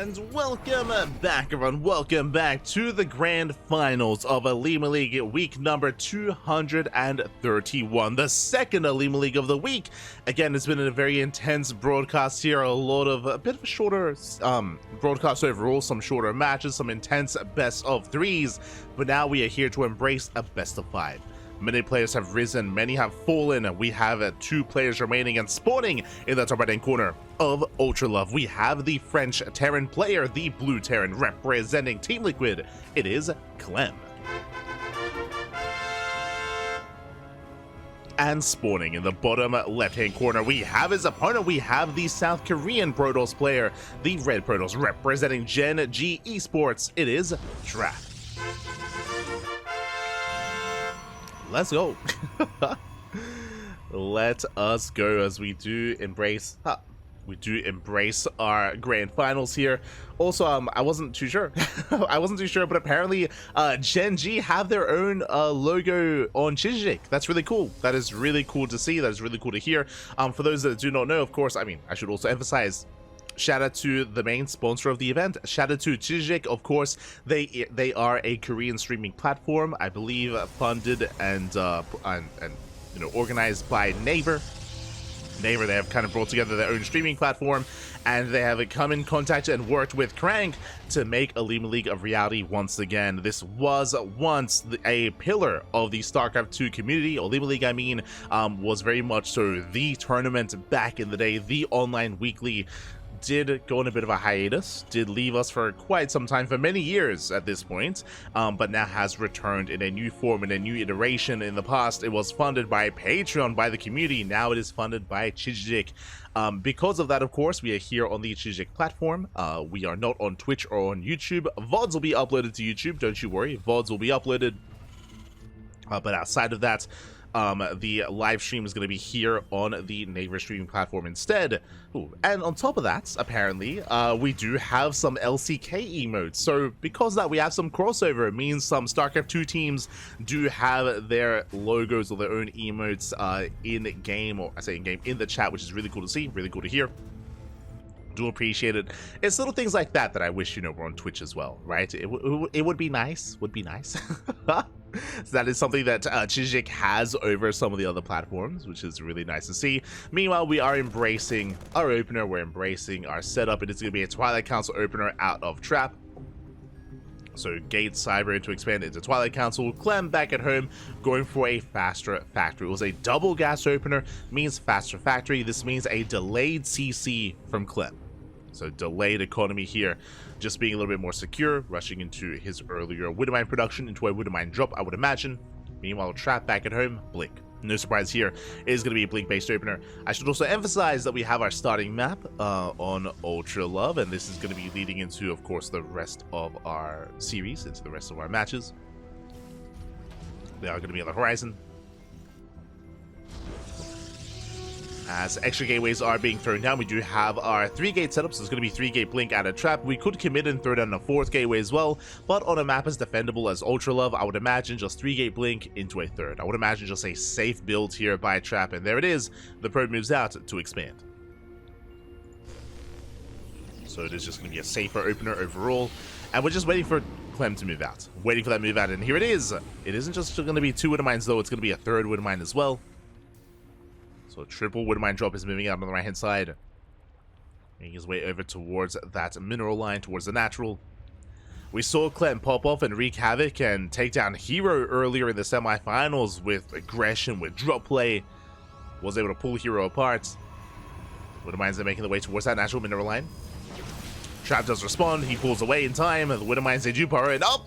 And welcome back, everyone. Welcome back to the grand finals of OlimoLeague week number 231, the second OlimoLeague of the week. Again, it's been a very intense broadcast here, a bit of a shorter broadcast overall, some shorter matches, some intense best of threes, but now we are here to embrace a best of five. Many players have risen, many have fallen. We have 2 players remaining, and spawning in the top right-hand corner of OlimoLeague, we have the French Terran player, the Blue Terran, representing Team Liquid. It is Clem. And spawning in the bottom left-hand corner, we have his opponent. We have the South Korean Protoss player, the Red Protoss, representing Gen G Esports. It is Trap. Let's go. Let us go as we do embrace our grand finals here. Also, I wasn't too sure. But apparently Gen G have their own logo on Chijik. That's really cool. That is really cool to see. That is really cool to hear. For those that do not know, of course, I should also emphasize, shout out to the main sponsor of the event. Shout out to Chijik, of course. They are a Korean streaming platform, I believe, funded and organized by Naver. They have kind of brought together their own streaming platform, and they have come in contact and worked with Cranky to make OlimoLeague a reality once again. This was once a pillar of the StarCraft 2 community. OlimoLeague, was very much so the tournament back in the day. The online weekly did go on a bit of a hiatus, did leave us for quite some time, for many years at this point, but now has returned in a new form, in a new iteration. In the past, it was funded by Patreon, by the community. Now it is funded by Chijik. Because of that, of course, we are here on the Chijik platform. We are not on Twitch or on YouTube. VODs will be uploaded to YouTube, don't you worry. VODs will be uploaded. But outside of that, the live stream is going to be here on the Naver streaming platform instead. Ooh, and on top of that, apparently, we do have some LCK emotes. So because of that, we have some crossover. It means some StarCraft 2 teams do have their logos or their own emotes in-game, or I say in-game, in the chat, which is really cool to see, really cool to hear. Do appreciate it. It's little things like that that I wish, were on Twitch as well, right? It would be nice, So that is something that Chijik has over some of the other platforms, which is really nice to see. Meanwhile, we are embracing our opener, we're embracing our setup. It is going to be a Twilight Council opener out of Trap. So Gate Cyber to expand into Twilight Council. Clem back at home, going for a faster factory. It was a double gas opener, means faster factory. This means a delayed CC from Clem. So delayed economy here, just being a little bit more secure, rushing into his earlier Widowmine production, into a Widowmine drop, I would imagine. Meanwhile, Trap back at home, Blink. No surprise here, it is going to be a Blink-based opener. I should also emphasize that we have our starting map on OlimoLeague, and this is going to be leading into, of course, the rest of our series, into the rest of our matches. They are going to be on the horizon. As extra gateways are being thrown down, we do have our 3-gate setup, so it's going to be 3-gate Blink out of Trap. We could commit and throw down a 4th gateway as well, but on a map as defendable as OlimoLeague, I would imagine just 3-gate Blink into a 3rd. I would imagine just a safe build here by Trap, and there it is. The probe moves out to expand. So it is just going to be a safer opener overall, and we're just waiting for Clem to move out. Waiting for that move out, and here it is. It isn't just going to be 2 Widowmines though, it's going to be a 3rd Widowmine as well. So triple Widowmine drop is moving out on the right hand side, making his way over towards that mineral line, towards the natural. We saw Clem pop off and wreak havoc and take down Hero earlier in the semifinals with aggression, with drop play. Was able to pull Hero apart. Widowmines are making their way towards that natural mineral line. Trap does respond, he pulls away in time, the Widowmines, they do power it up.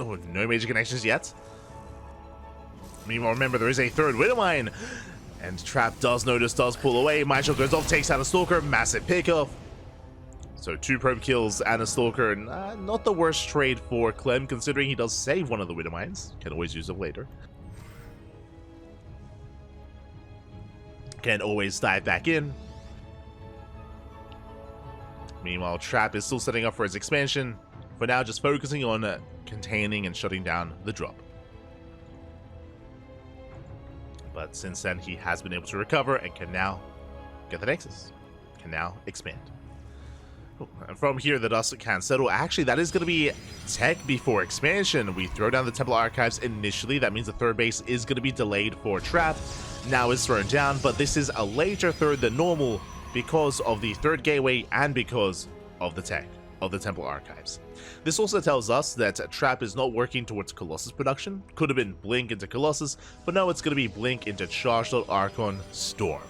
Oh, no major connections yet. Meanwhile, remember, there is a 3rd Widowmine. And Trap does notice, does pull away. Mindshot goes off, takes out a Stalker. Massive pickoff. So 2 probe kills and a Stalker. Not the worst trade for Clem, considering he does save one of the Widowmines. Can always use them later. Can always dive back in. Meanwhile, Trap is still setting up for his expansion. For now, just focusing on containing and shutting down the drop. But since then, he has been able to recover and can now get the Nexus. Can now expand. And from here, the dust can settle. Actually, that is going to be tech before expansion. We throw down the Temple Archives initially. That means the third base is going to be delayed for Trap. Now it's thrown down, but this is a later third than normal because of the third gateway and because of the tech of the Temple Archives. This also tells us that Trap is not working towards Colossus production. Could have been Blink into Colossus, but no, it's going to be Blink into Charged Archon Storm.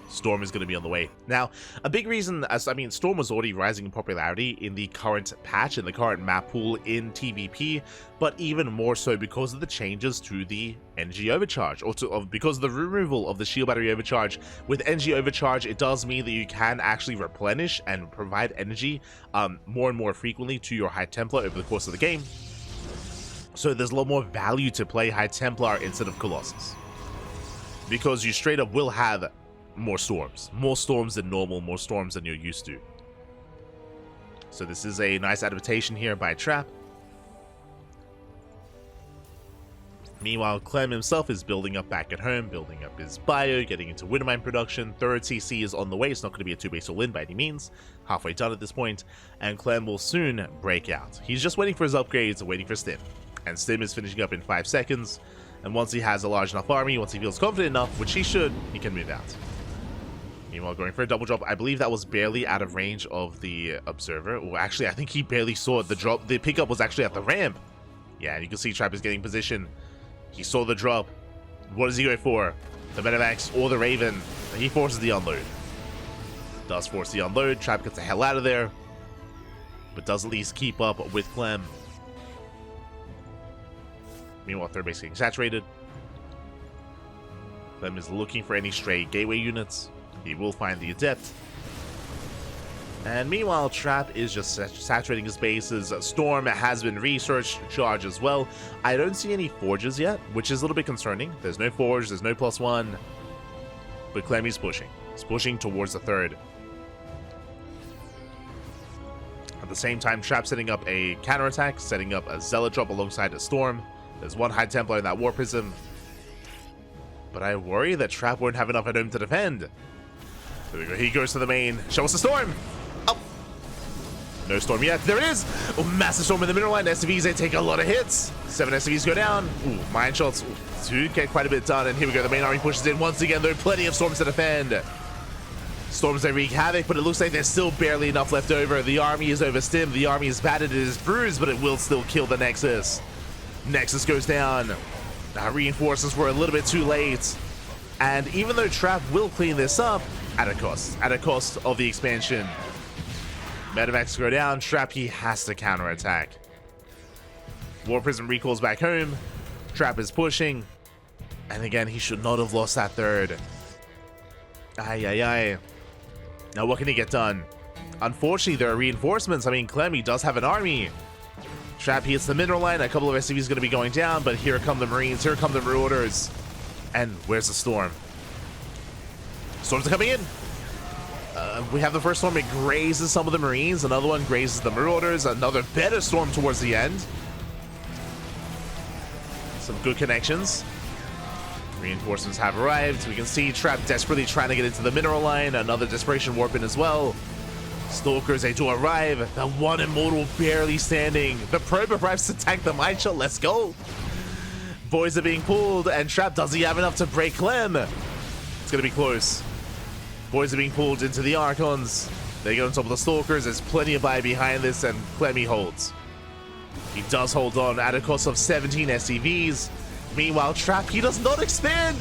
Storm is going to be on the way. Now, a big reason, Storm was already rising in popularity in the current patch, in the current map pool in TvP, but even more so because of the changes to the energy overcharge, or because of the removal of the shield battery overcharge. With energy overcharge, it does mean that you can actually replenish and provide energy more and more frequently to your High Templar over the course of the game. So there's a lot more value to play High Templar instead of Colossus, because you straight up will have more storms than normal, more storms than you're used to. So this is a nice adaptation here by Trap. Meanwhile, Clem himself is building up back at home, building up his bio, getting into Wintermine production. Third CC is on the way. It's not going to be a 2-base all-in by any means. Halfway done at this point, and Clem will soon break out. He's just waiting for his upgrades, waiting for Stim. And Stim is finishing up in 5 seconds. And once he has a large enough army, once he feels confident enough, which he should, he can move out. Meanwhile, going for a double drop. I believe that was barely out of range of the observer. Well, actually, I think he barely saw it. The drop, the pickup was actually at the ramp. Yeah, and you can see Trap is getting position. He saw the drop. What does he go for? The Medivacs or the Raven? He forces the unload. Does force the unload. Trap gets the hell out of there, but does at least keep up with Clem. Meanwhile, third base getting saturated. Clem is looking for any stray gateway units. He will find the Adept. And meanwhile, Trap is just saturating his bases. Storm has been researched, Charge as well. I don't see any Forges yet, which is a little bit concerning. There's no Forge, there's no +1. But Clem is pushing. He's pushing towards the third. At the same time, Trap setting up a counterattack, setting up a Zealot drop alongside a Storm. There's one High Templar in that War Prism. But I worry that Trap won't have enough at home to defend. There we go. He goes to the main. Show us the Storm. Oh, no Storm yet. There it is. Oh, massive Storm in the middle line. SCVs, they take a lot of hits. 7 SCVs go down. Ooh, mine shots to get quite a bit done. And here we go. The main army pushes in once again. There are plenty of Storms to defend. Storms, they wreak havoc, but it looks like there's still barely enough left over. The army is overstimmed. The army is battered. It is bruised, but it will still kill the Nexus. Nexus goes down. Reinforcements were a little bit too late. And even though Trap will clean this up, at a cost of the expansion. Medivacs go down. Trap, he has to counterattack. War Prism recalls back home. Trap is pushing. And again, he should not have lost that third. Ay. Now what can he get done? Unfortunately, there are reinforcements. I mean, Clem, he does have an army. Trap hits the mineral line. A couple of SCVs going to be going down, but here come the Marines. Here come the Marauders. And where's the Storm? Storms are coming in. We have the first Storm. It grazes some of the Marines. Another one grazes the Marauders. Another better Storm towards the end. Some good connections. Reinforcements have arrived. We can see Trap desperately trying to get into the mineral line. Another Desperation Warp in as well. Stalkers, they do arrive. The one Immortal barely standing. The Probe arrives to tank the Mine Shot. Let's go. Boys are being pulled, and Trap, does he have enough to break Clem? It's going to be close. Boys are being pulled into the Archons. They get on top of the Stalkers. There's plenty of buy behind this, and Clem, he holds. He does hold on at a cost of 17 SCVs. Meanwhile, Trap, he does not expand.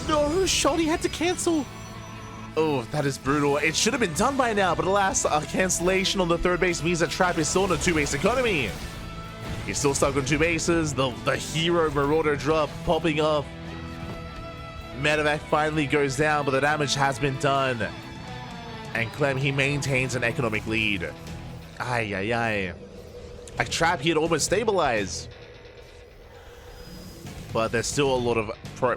No, Shoddy had to cancel. Oh, that is brutal. It should have been done by now, but alas, a cancellation on the third base means that Trap is still in a 2-base economy. He's still stuck on 2 bases. The hero Marauder drop popping up. Medivac finally goes down, but the damage has been done. And Clem, he maintains an economic lead. Ay. A Trap, he had almost stabilized. But there's still a lot of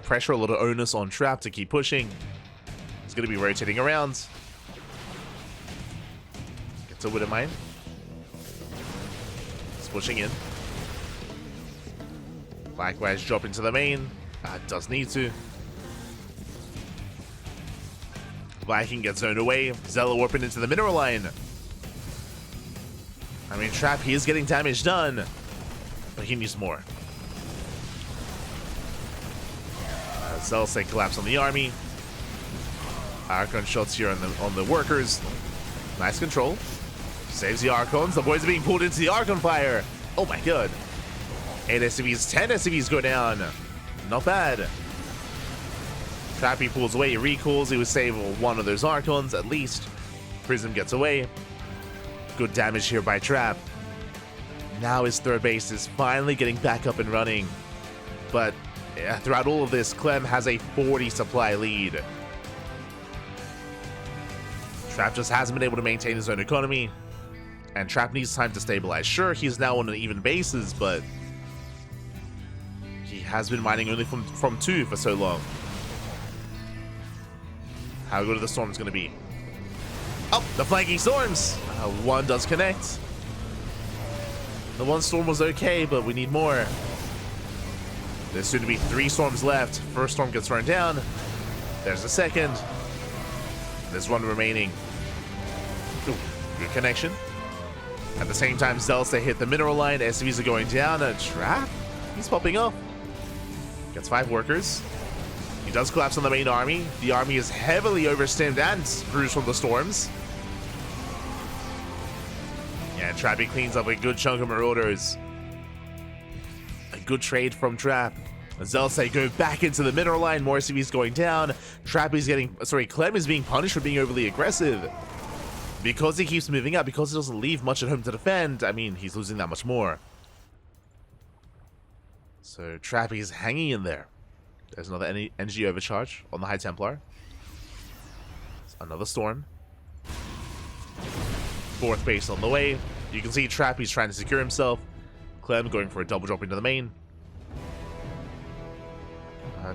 pressure, a lot of onus on Trap to keep pushing. He's going to be rotating around. Gets a Widowmine. He's pushing in. Likewise, drop into the main. Does need to. Viking gets zoned away. Zealot warping into the mineral line. I mean, Trap, he is getting damage done, but he needs more. Zelsay collapse on the army. Archon shots here on the workers. Nice control. Saves the Archons. The boys are being pulled into the Archon fire. Oh my god. 8 SCVs, 10 SCVs go down. Not bad. Trappy pulls away, he recalls. He would save one of those Archons at least. Prism gets away. Good damage here by Trap. Now his third base is finally getting back up and running. But yeah, throughout all of this, Clem has a 40 supply lead. Trap just hasn't been able to maintain his own economy. And Trap needs time to stabilize. Sure, he's now on an even basis, but he has been mining only from 2 for so long. How good are the storms going to be? Oh, the flanking storms! One does connect. The one storm was okay, but we need more. There's soon to be 3 storms left. First storm gets thrown down. There's a second. There's one remaining. Ooh, good connection. At the same time, Zelsay hit the mineral line. SCVs are going down. A Trap? He's popping off. Gets 5 workers. He does collapse on the main army. The army is heavily overstimmed and bruised from the storms. Yeah, Trappy cleans up a good chunk of Marauders. A good trade from Trap. Zelsay go back into the mineral line. More SCVs going down. Trappy's getting... Sorry, Clem is being punished for being overly aggressive. Because he keeps moving up, because he doesn't leave much at home to defend, I mean, he's losing that much more. So Trappy's hanging in there. There's another energy overcharge on the High Templar. Another storm. 4th base on the way. You can see Trappy's trying to secure himself. Clem going for a double drop into the main.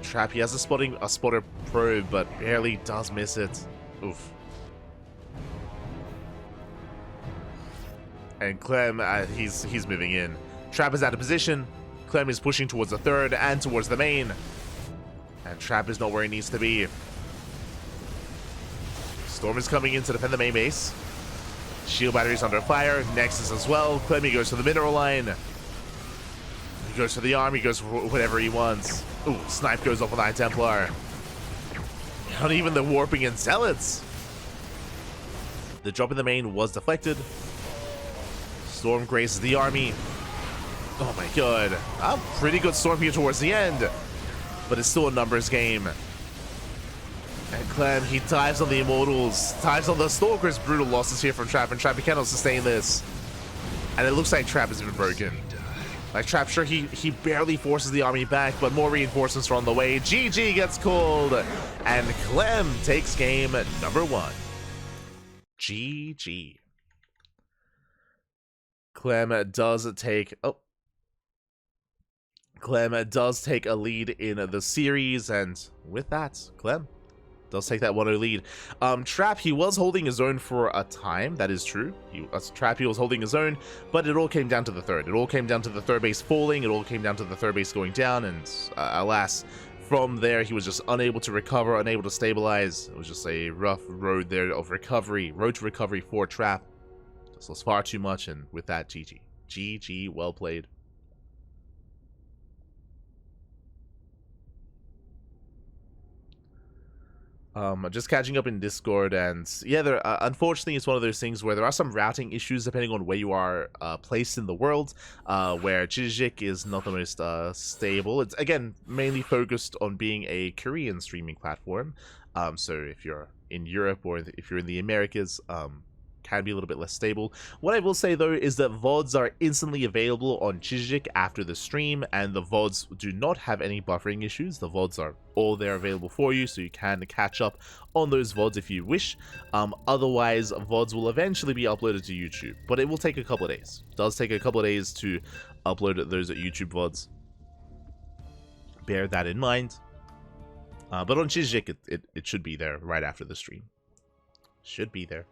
Trappy has a spotter probe, but barely does miss it. Oof. And Clem, he's moving in. Trap is out of position. Clem is pushing towards the 3rd and towards the main. And Trap is not where he needs to be. Storm is coming in to defend the main base. Shield battery's under fire. Nexus as well. Clemmy goes to the mineral line. He goes to the arm. He goes for whatever he wants. Ooh, snipe goes off on the High Templar. Not even the warping and zealots. The drop in the main was deflected. Storm grazes the army. Oh my god. A pretty good storm here towards the end. But it's still a numbers game. And Clem, he dives on the Immortals. Dives on the Stalkers. Brutal losses here from Trap. And Trap, he cannot sustain this. And it looks like Trap has been broken. Like Trap, sure, he barely forces the army back. But more reinforcements are on the way. GG gets called. And Clem takes game number 1. GG. Clem does take a lead in the series, and with that, Clem does take that 1-0 lead. Trap, he was holding his own for a time, that is true. Trap, he was holding his own, but it all came down to the 3rd. It all came down to the 3rd base falling, it all came down to the 3rd base going down, and alas, from there he was just unable to recover, unable to stabilize. It was just a rough road there of recovery, road to recovery for Trap. This was far too much, and with that, GG. GG, well played. Just catching up in Discord, and yeah, there unfortunately it's one of those things where there are some routing issues depending on where you are placed in the world, where Chijik is not the most stable. It's again mainly focused on being a Korean streaming platform, so if you're in Europe or if you're in the Americas, can be a little bit less stable. What I will say though is that VODs are instantly available on Chijik after the stream, and the VODs do not have any buffering issues. The VODs are all there available for you, so you can catch up on those VODs if you wish. Otherwise, VODs will eventually be uploaded to YouTube, but it will take a couple of days. It does take a couple of days to upload those YouTube VODs. Bear that in mind. But on Chijik, it should be there right after the stream. Should be there.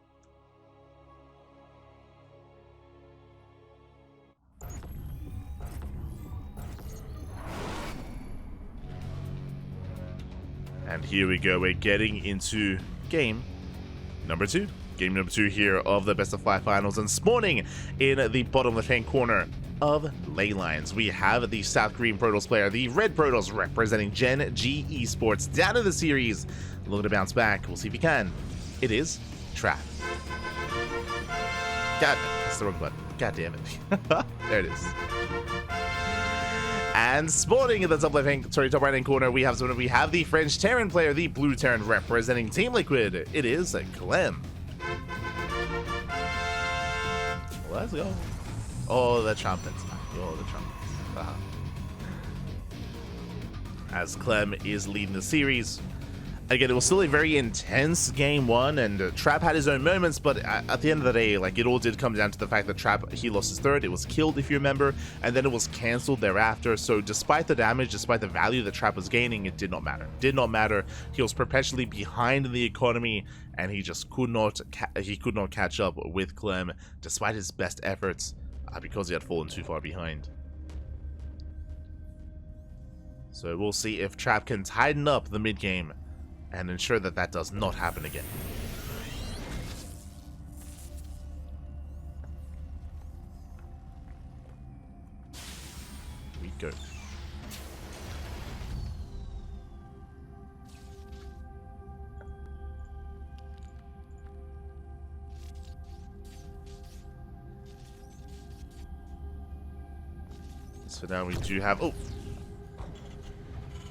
And here we go, we're getting into game number 2. Game number 2 here of the best of 5 finals, and spawning in the bottom left-hand corner of ley lines, we have the South Green Protoss player, the Red Protoss representing Gen G Esports, down in the series, looking to bounce back. We'll see if he can. It is Trap. God, that's the wrong button. God damn it. There it is. And spawning in the top right hand corner, we have the French Terran player, the Blue Terran representing Team Liquid. It is Clem. Let's go. Oh, the trumpets. Oh, the trumpets. As Clem is leading the series. Again, it was still a very intense game 1, and Trap had his own moments, but at the end of the day, like, it all did come down to the fact that Trap, he lost his third, it was killed, if you remember, and then it was cancelled thereafter. So despite the damage, despite the value that Trap was gaining, it did not matter. Did not matter. He was perpetually behind in the economy, and he just could not catch up with Clem, despite his best efforts, because he had fallen too far behind. So we'll see if Trap can tighten up the mid game and ensure that that does not happen again. Here we go. So now we do have... Oh!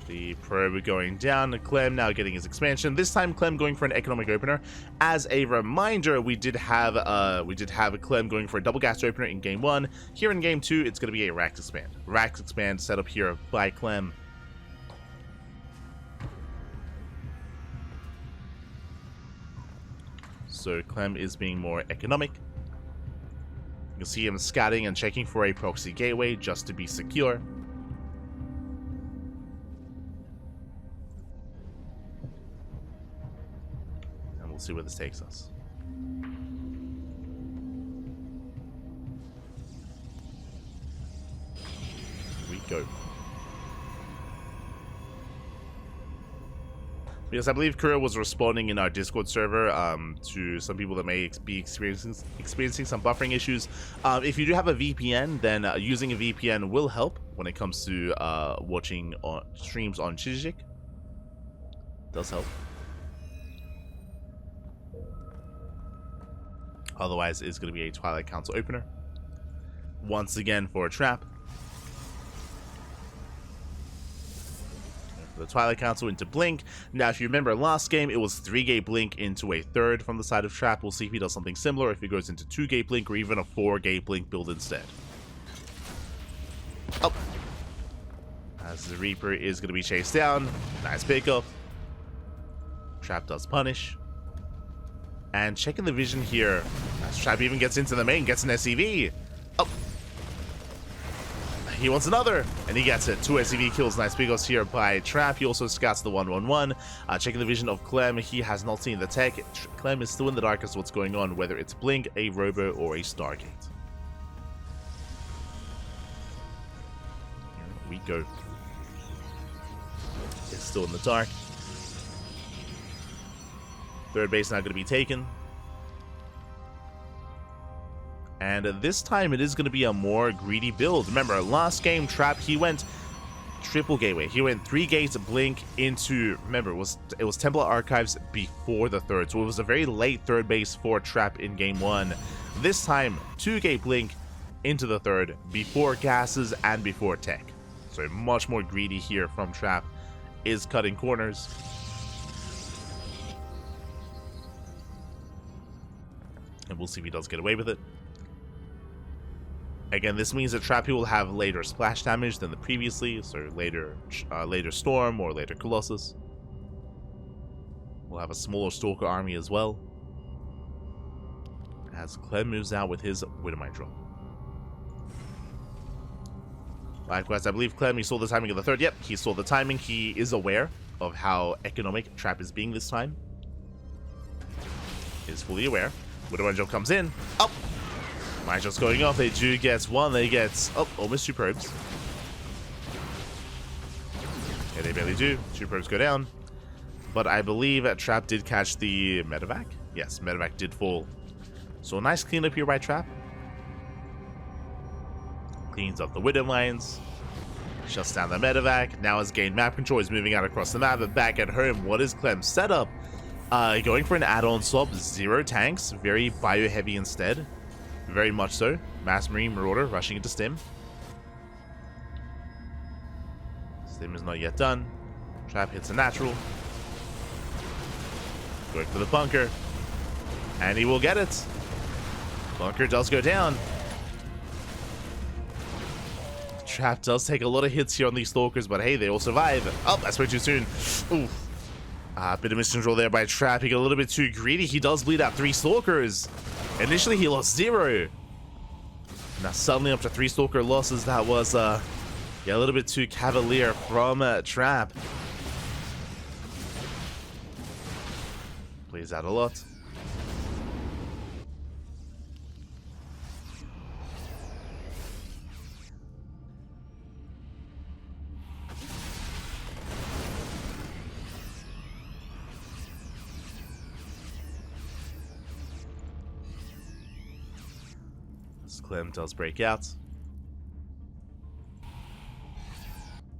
The probe going down. Clem now getting his expansion. This time Clem going for an economic opener. As a reminder, we did have Clem going for a double gas opener in game 1. Here in game 2, it's going to be a Rax expand. Rax expand set up here by Clem. So Clem is being more economic. You can see him scouting and checking for a proxy gateway just to be secure. We'll see where this takes us. Here we go. Because I believe Kuro was responding in our Discord server to some people that may be experiencing some buffering issues. If you do have a VPN, then using a VPN will help when it comes to watching streams on Chijik. Does help. Otherwise, it's going to be a Twilight Council opener. Once again for a Trap. The Twilight Council into Blink. Now, if you remember last game, it was 3-gate Blink into a third from the side of Trap. We'll see if he does something similar, if he goes into 2-gate Blink or even a 4-gate Blink build instead. Oh! As the Reaper is going to be chased down. Nice pickup. Trap does punish. And checking the vision here, as Trap even gets into the main, gets an SCV. Oh! He wants another, and he gets it. 2 SCV kills, nice pickups here by Trap. He also scouts the 1-1-1. Checking the vision of Clem, he has not seen the tech. Clem is still in the dark as to what's going on, whether it's Blink, a Robo, or a Stargate. Here we go. It's still in the dark. Third base now going to be taken. And this time it is going to be a more greedy build. Remember, last game, Trap, he went triple gateway. He went 3 gates Blink into... Remember, it was Templar Archives before the third. So it was a very late third base for Trap in game 1. This time, 2-gate Blink into the third before gases and before tech. So much more greedy here from Trap. Is cutting corners. And we'll see if he does get away with it. Again, this means that Trap will have later splash damage than the previously, so later Storm or later Colossus. We'll have a smaller Stalker army as well. As Clem moves out with his Widowmine drop. Likewise, I believe Clem, he saw the timing of the third. Yep, he saw the timing. He is aware of how economic Trap is being this time. Is fully aware. Widowmine drop comes in. Up. Mine just going off. They do get one. They get almost 2 probes. Yeah, they barely do. 2 probes go down. But I believe Trap did catch the medevac. Yes, medevac did fall. So a nice cleanup here by Trap. Cleans up the widow lines. Shuts down the medevac. Now has gained map control. He's moving out across the map. But back at home, what is Clem's setup? Going for an add-on swap. 0 tanks. Very bio-heavy instead. Very much so. Mass Marine Marauder rushing into Stim. Stim is not yet done. Trap hits a natural. Going for the bunker. And he will get it. Bunker does go down. Trap does take a lot of hits here on these Stalkers, but hey, they all survive. Oh, that's way too soon. Ooh. Bit of miscontrol there by Trap. He got a little bit too greedy. He does bleed out 3 Stalkers. Initially, he lost 0. Now, suddenly up to 3 Stalker losses. That was, yeah, a little bit too cavalier from Trap. Plays out a lot. Clem does break out.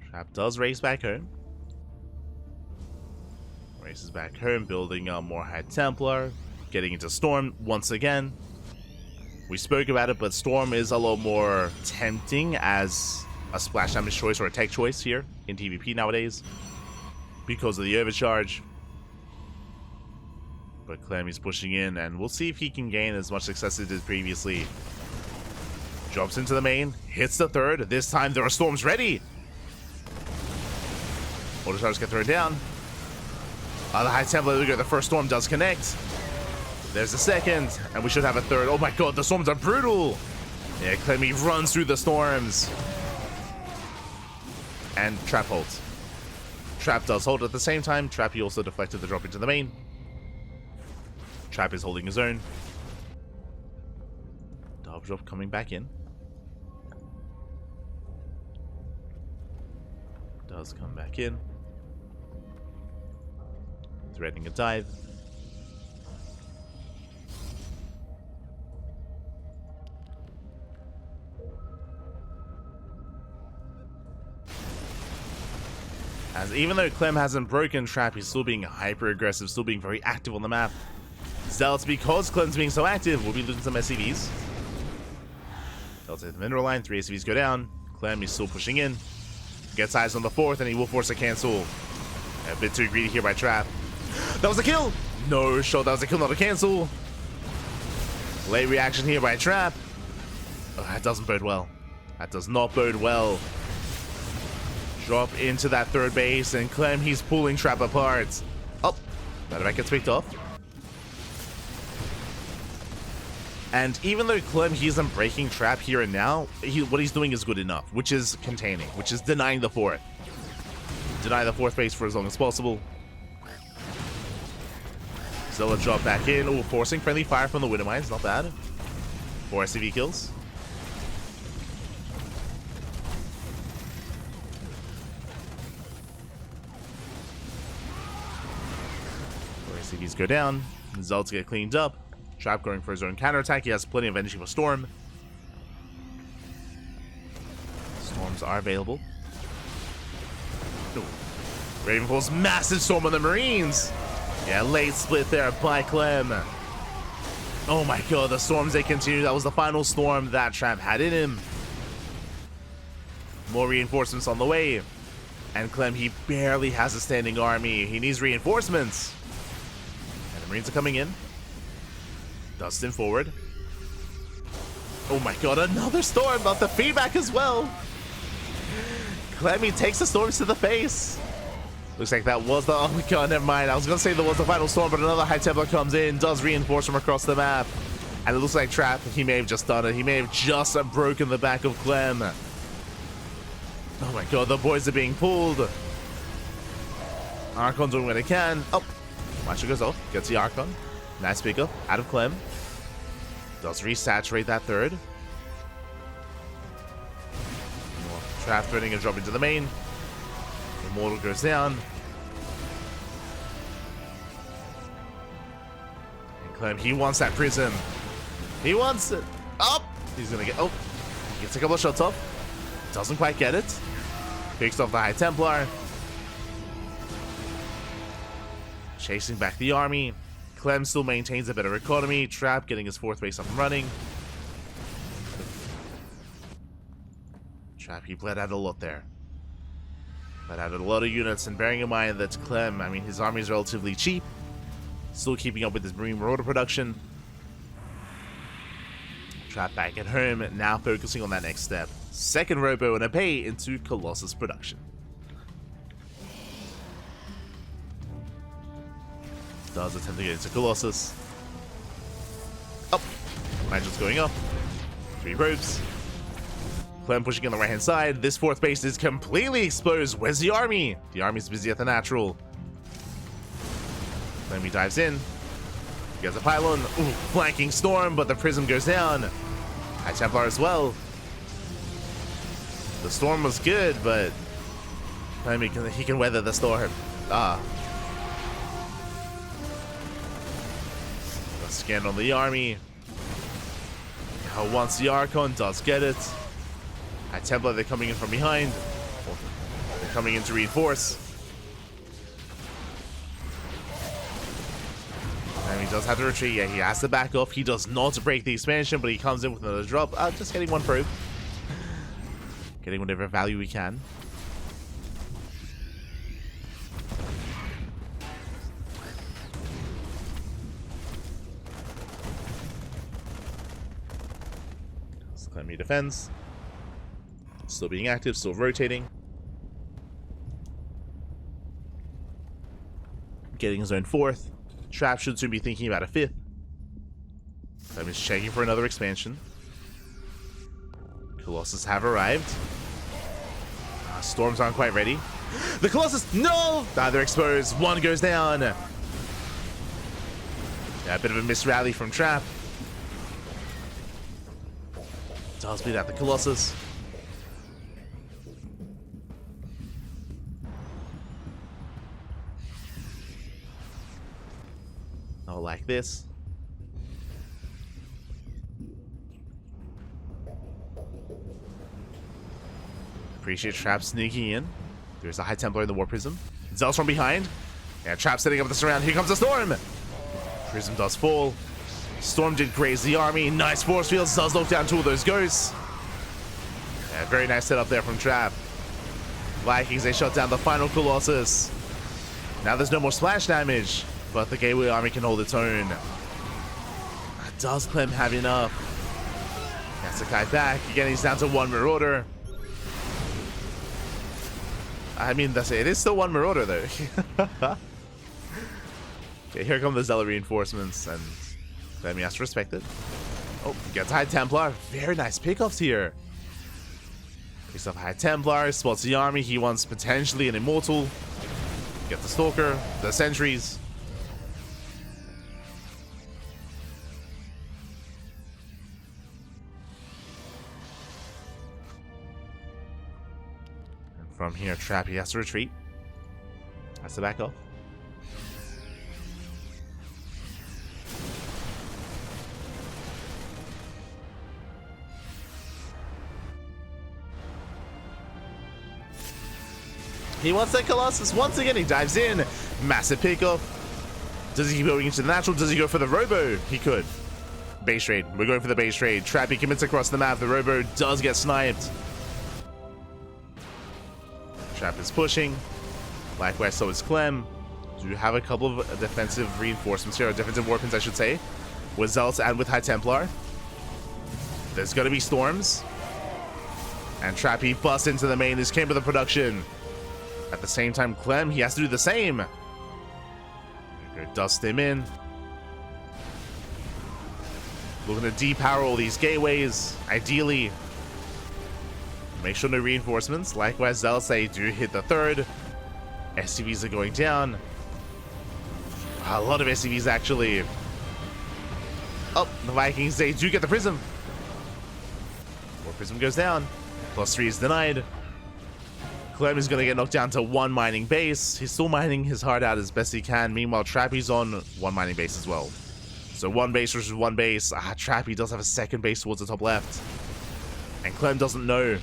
Trap does race back home. Races back home, building more High Templar, getting into Storm once again. We spoke about it, but Storm is a lot more tempting as a splash damage choice or a tech choice here in TvP nowadays because of the overcharge. But Clem is pushing in, and we'll see if he can gain as much success as he did previously. Jumps into the main, hits the third. This time there are storms ready. Auto charges get thrown down. The High Templar, there we go. The first storm does connect. There's the second, and we should have a third. Oh my god, the storms are brutal. Yeah, Clemmy runs through the storms. And Trap holds. Trap does hold at the same time. Trap, he also deflected the drop into the main. Trap is holding his own. Double drop coming back in. Does come back in. Threatening a dive. As even though Clem hasn't broken Trap, he's still being hyper aggressive, still being very active on the map. Zealots, because Clem's being so active, will be losing some SCVs. Zealots hit the mineral line, 3 SCVs go down. Clem is still pushing in. Gets eyes on the 4th, and he will force a cancel. A bit too greedy here by Trap. That was a kill! No, sure, that was a kill, not a cancel. Late reaction here by Trap. Oh, that doesn't bode well. That does not bode well. Drop into that third base, and Clem, he's pulling Trap apart. Oh, that gets picked off. And even though Clem, he isn't breaking Trap here and now, what he's doing is good enough, which is containing, which is denying the 4th. Deny the 4th base for as long as possible. Zilla drop back in. Oh, forcing friendly fire from the Widow Mines, not bad. 4 SCV kills. SCVs go down. Zelts get cleaned up. Trap going for his own counterattack. He has plenty of energy for Storm. Storms are available. Ooh. Ravenfall's massive storm on the Marines. Yeah, late split there by Clem. Oh my god, the storms, they continue. That was the final storm that Trap had in him. More reinforcements on the way. And Clem, he barely has a standing army. He needs reinforcements. And the Marines are coming in. Dustin forward. Oh my god, another storm, but the feedback as well. Clemmy takes the storms to the face. Looks like that was the... Oh my god, never mind. I was going to say that was the final storm, but another High Templar comes in, does reinforce from across the map. And it looks like Trap, he may have just done it. He may have just broken the back of Clem. Oh my god, the boys are being pulled. Archon doing what they can. Oh, Macho goes off, gets the Archon. Nice pickup out of Clem. Does resaturate that third. Trap threatening a drop into the main. Immortal goes down. And Clem, he wants that prism. He wants it. Up. He's gonna get. Oh, gets a couple of shots off. Doesn't quite get it. Picks off the High Templar. Chasing back the army. Clem still maintains a bit of economy. Trap getting his 4th base up and running. Trap, he bled out a lot there. Bled out a lot of units, and bearing in mind that Clem, I mean, his army is relatively cheap. Still keeping up with his Marine Marauder production. Trap back at home, now focusing on that next step. 2nd Robo and a pay into Colossus production. Does attempt to get into Colossus. Up. Langer's going up. 3 probes. Clem pushing on the right hand side. This 4th base is completely exposed. Where's the army? The army's busy at the natural. Clem, he dives in. He gets a pylon. Ooh, flanking storm, but the prism goes down. High Templar as well. The storm was good, but I mean, he can weather the storm. The scan on the army. Now once the Archon does get it. High Templar, they're coming in from behind. They're coming in to reinforce. And he does have to retreat. Yeah, he has to back off. He does not break the expansion, but he comes in with another drop. Just getting 1 probe. Getting whatever value we can. Clem defends. Still being active, still rotating. Getting his own 4th. Trap should soon be thinking about a 5th. Clem is checking for another expansion. Colossus have arrived. Storms aren't quite ready. The Colossus, no! They're exposed. 1 goes down. Yeah, a bit of a missed rally from Trap. Does beat out the Colossus. Not like this. Appreciate Trap sneaking in. There's a High Templar in the War Prism. Zealous from behind. And Trap setting up the surround. Here comes the Storm. Prism does fall. Storm did graze the army. Nice force fields. Does knock down 2 of those ghosts. Yeah, very nice setup there from Trap. Vikings, they shut down the final Colossus. Now there's no more splash damage, but the Gateway army can hold its own. Does Clem have enough? Gets the guy back. Again, he's down to 1 Marauder. I mean, that's it. It is still 1 Marauder, though. Okay, here come the Zealot reinforcements, and Clem has to respect it. Oh, gets High Templar. Very nice pickups here. Picks up High Templar, spots the army. He wants potentially an Immortal. Get the Stalker, the Sentries. From here, Trap, he has to retreat. Has to back off. He wants that Colossus once again. He dives in. Massive pickoff. Does he keep going into the natural? Does he go for the Robo? He could. Base trade. We're going for the base trade. Trappy commits across the map. The Robo does get sniped. Trap is pushing. Likewise, so is Clem. Do you have a couple of defensive reinforcements here, or defensive weapons, I should say, with Zealots and with High Templar. There's going to be storms. And Trappy busts into the main. This came to the production. At the same time, Clem, he has to do the same. Dust him in. Looking to depower all these gateways, ideally. Make sure no reinforcements. Likewise, Zealots, they do hit the 3rd. SCVs are going down. A lot of SCVs, actually. Oh, the Vikings, they do get the Prism. More Prism goes down. +3 is denied. Clem is going to get knocked down to 1 mining base. He's still mining his heart out as best he can. Meanwhile, Trappy's on 1 mining base as well. So one base versus one base. Trappy does have a second base towards the top left. And Clem doesn't know.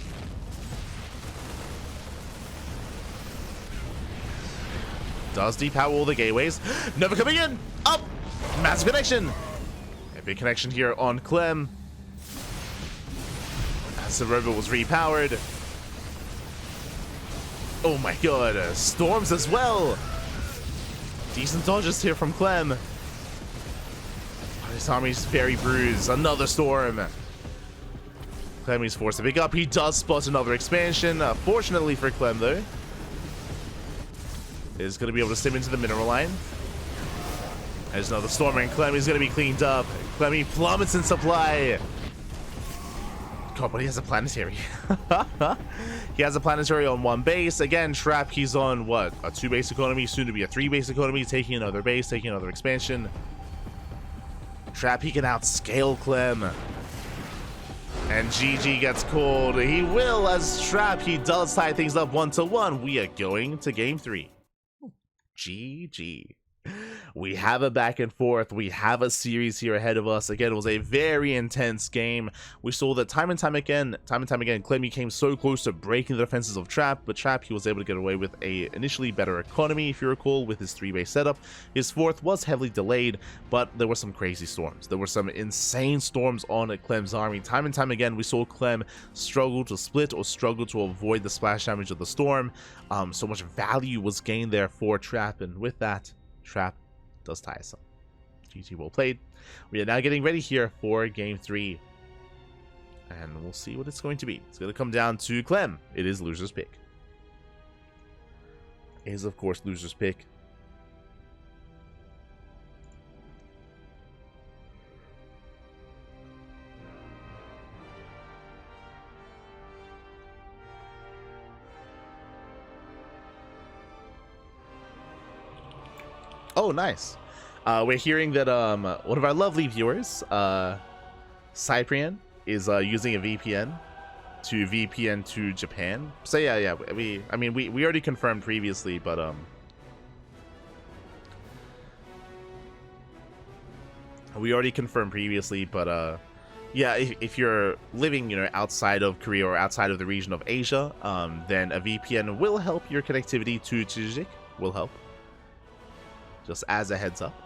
Does depower all the gateways. Never coming in. Up. Massive connection. A big connection here on Clem. As the robot was repowered. Oh my god. Storms as well. Decent dodges here from Clem. His army's very bruised. Another storm. Clem is forced to pick up. He does spot another expansion. Fortunately for Clem, though, is going to be able to stim into the mineral line. There's another storm, and Clem is going to be cleaned up. Clemmy plummets in supply. God, but he has a planetary. He has a planetary on one base. Again, Trap, he's on, what, a 2-base economy, soon to be a 3-base economy, taking another base, taking another expansion. Trap, he can outscale Clem. And GG gets called. He will, as Trap, he does tie things up 1-1. We are going to game 3. GG. We have a back and forth. We have a series here ahead of us. Again, it was a very intense game. We saw that time and time again, Clem came so close to breaking the defenses of Trap, but Trap, he was able to get away with a initially better economy, if you recall, with his 3-base setup. His 4th was heavily delayed, but there were some crazy storms. There were some insane storms on Clem's army. Time and time again, we saw Clem struggle to split or struggle to avoid the splash damage of the storm. So much value was gained there for Trap, and with that, Trap does tie us up. GG, well played. We are now getting ready here for game 3. And we'll see what it's going to be. It's going to come down to Clem. It is loser's pick. It is, of course, loser's pick. Oh, nice. We're hearing that one of our lovely viewers, Cyprian, is using a VPN to Japan. So yeah, we already confirmed previously, but yeah, if you're living, outside of Korea or outside of the region of Asia, then a VPN will help your connectivity to Chijik, will help. Just as a heads up,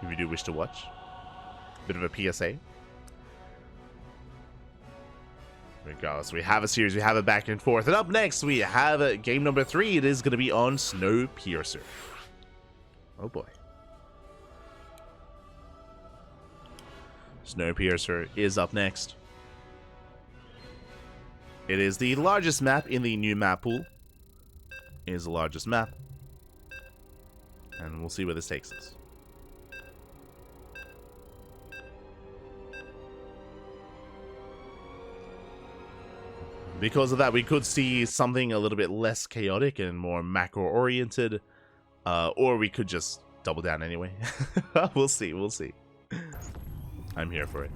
if you do wish to watch. Bit of a PSA. Regardless, we have a series, we have a back and forth. And up next, we have game number 3. It is going to be on Snowpiercer. Oh boy. Snowpiercer is up next. It is the largest map in the new map pool. It is the largest map. And we'll see where this takes us. Because of that, we could see something a little bit less chaotic and more macro-oriented. Or we could just double down anyway. We'll see, we'll see. I'm here for it.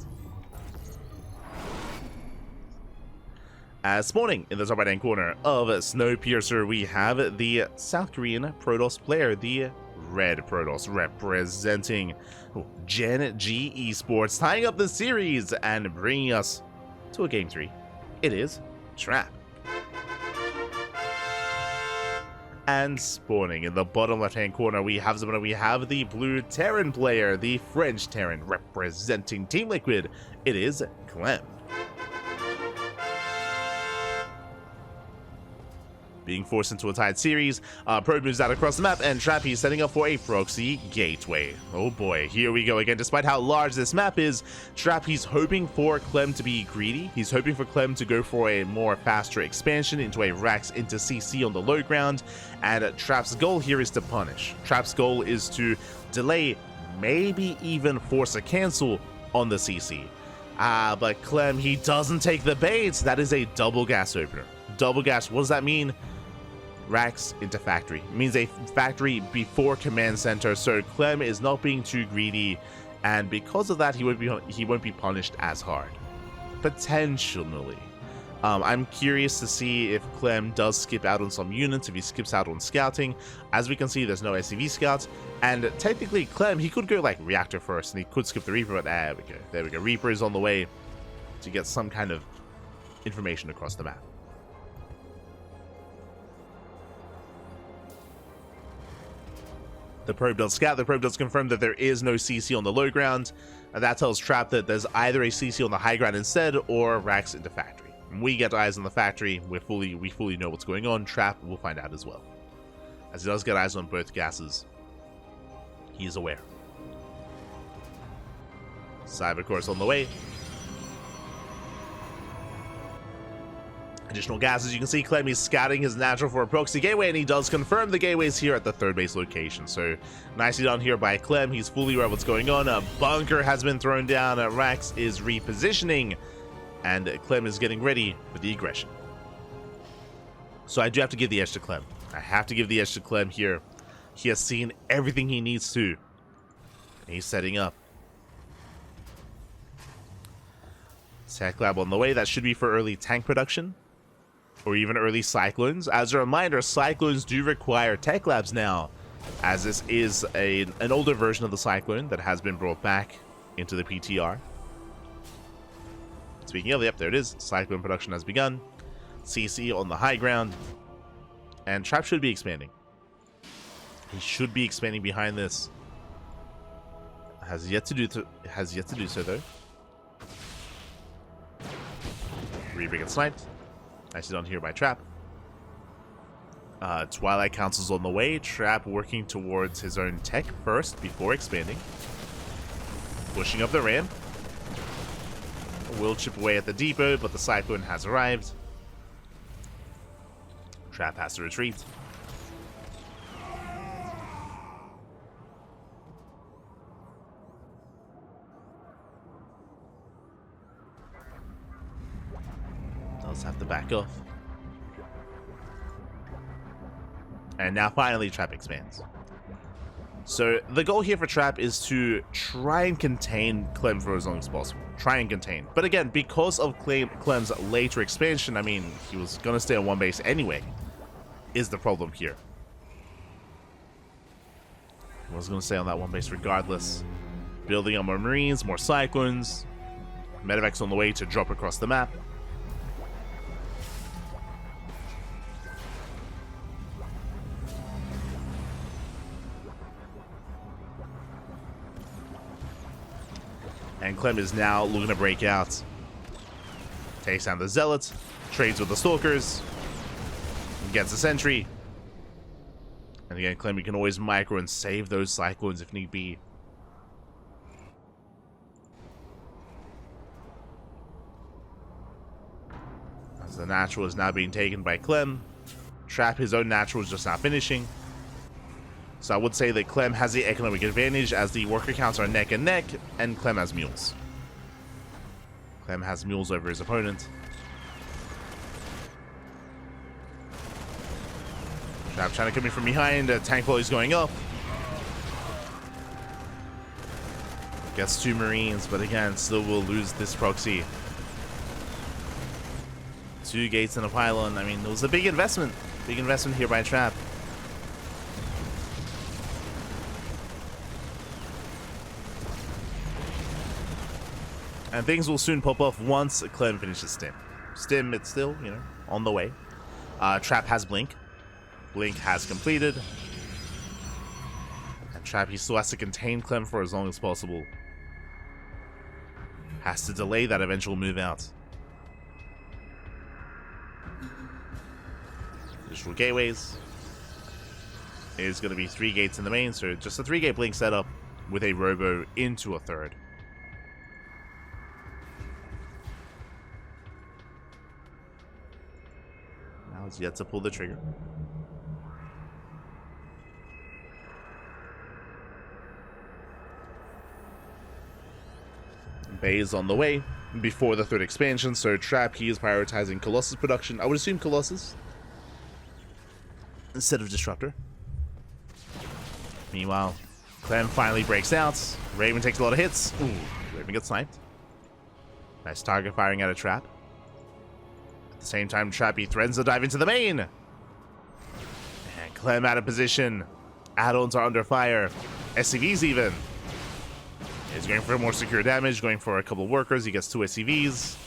Spawning in the top right-hand corner of Snowpiercer, we have the South Korean Protoss player, the Red Protoss, representing Gen G Esports, tying up the series and bringing us to a game 3. It is Trap. And spawning in the bottom left-hand corner, we have the blue Terran player, the French Terran, representing Team Liquid. It is Clem. Being forced into a tied series, Probe moves out across the map, and Trappy is setting up for a proxy gateway. Oh boy, here we go again. Despite how large this map is, Trappy's hoping for Clem to be greedy. He's hoping for Clem to go for a more faster expansion into a Rax into CC on the low ground, and Trap's goal here is to punish. Trap's goal is to delay, maybe even force a cancel on the CC. But Clem, he doesn't take the bait. That is a double gas opener. Double gas, what does that mean? Rax into factory. It means a factory before command center, so Clem is not being too greedy, and because of that, he won't be punished as hard. Potentially. I'm curious to see if Clem does skip out on some units, if he skips out on scouting. As we can see, there's no SCV scouts, and technically Clem, he could go like reactor first, and he could skip the Reaper, but there we go. There we go. Reaper is on the way to get some kind of information across the map. The probe does scout. The probe does confirm that there is no CC on the low ground, and that tells Trap that there's either a CC on the high ground instead, or racks into factory. When we get eyes on the factory, we fully know what's going on. Trap will find out as well, as he does get eyes on both gases. He is aware. Cyber course on the way. Additional gases, you can see Clem is scouting his natural for a proxy gateway, and he does confirm the gateway's here at the third base location. So nicely done here by Clem. He's fully aware of what's going on. A bunker has been thrown down. Rax is repositioning, and Clem is getting ready for the aggression. So I do have to give the edge to Clem. I have to give the edge to Clem here. He has seen everything he needs to. And he's setting up. Tech lab on the way. That should be for early tank production, or even early cyclones. As a reminder, cyclones do require tech labs now, as this is an older version of the cyclone that has been brought back into the PTR. Speaking of, yep, there it is. Cyclone production has begun. CC on the high ground, and Trap should be expanding. He should be expanding behind this. Has yet to do so though. Reaper gets sniped. Nicely done here by Trap. Twilight Council's on the way. Trap working towards his own tech first before expanding. Pushing up the ramp. Will chip away at the depot, but the Cyclone has arrived. Trap has to retreat. Does have to back off. And now finally Trap expands. So the goal here for Trap is to try and contain Clem for as long as possible. Try and contain. But again, because of Clem's later expansion, I mean, he was going to stay on one base anyway, is the problem here. He was going to stay on that one base regardless. Building on more Marines, more Cyclones. Medevacs on the way to drop across the map. And Clem is now looking to break out. Takes down the Zealots, trades with the Stalkers, gets a Sentry. And again, Clem, you can always micro and save those Cyclones if need be. As the natural is now being taken by Clem. Trap, his own natural, is just now finishing. So I would say that Clem has the economic advantage, as the worker counts are neck and neck, and Clem has mules. Clem has mules over his opponent. Trap trying to come in from behind. Tank volley's going up. Gets 2 Marines, but again, still will lose this proxy. 2 gates and a pylon. I mean, it was a big investment. Big investment here by Trap. And things will soon pop off once Clem finishes Stim. Stim, it's still, you know, on the way. Trap has Blink. Blink has completed. And Trap, he still has to contain Clem for as long as possible. Has to delay that eventual move out. Additional gateways. It is going to be 3 gates in the main, so just a 3-gate Blink setup with a Robo into a 3rd. Has yet to pull the trigger. Bay is on the way before the 3rd expansion, so Trap, he is prioritizing Colossus production. I would assume Colossus instead of Disruptor. Meanwhile, Clem finally breaks out. Raven takes a lot of hits. Ooh, Raven gets sniped. Nice target firing out of Trap. Same time, Trappy threatens to dive into the main. And Clem out of position. Add-ons are under fire. SCVs even. He's going for more secure damage, going for a couple of workers. He gets 2 SCVs.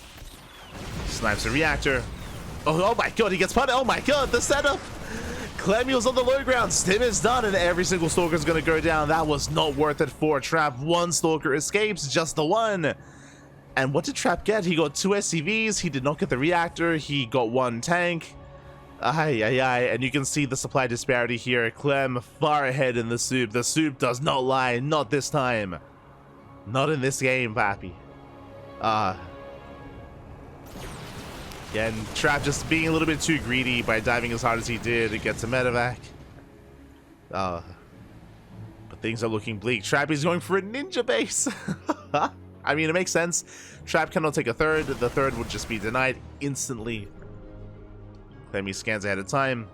Snipes a reactor. Oh my god, he gets punished. Oh my god, the setup. Clem was on the low ground. Stim is done, and every single Stalker is going to go down. That was not worth it for Trap. 1 Stalker escapes, just the 1. And what did Trap get? He got 2 SCVs. He did not get the reactor. He got 1 tank. And you can see the supply disparity here. Clem far ahead in the soup. The soup does not lie. Not this time. Not in this game, Pappy. Again, Trap just being a little bit too greedy by diving as hard as he did. It gets a medevac. But things are looking bleak. Trap is going for a ninja base. I mean, it makes sense. Trap cannot take a third. The third would just be denied instantly. Clemmy scans ahead of time.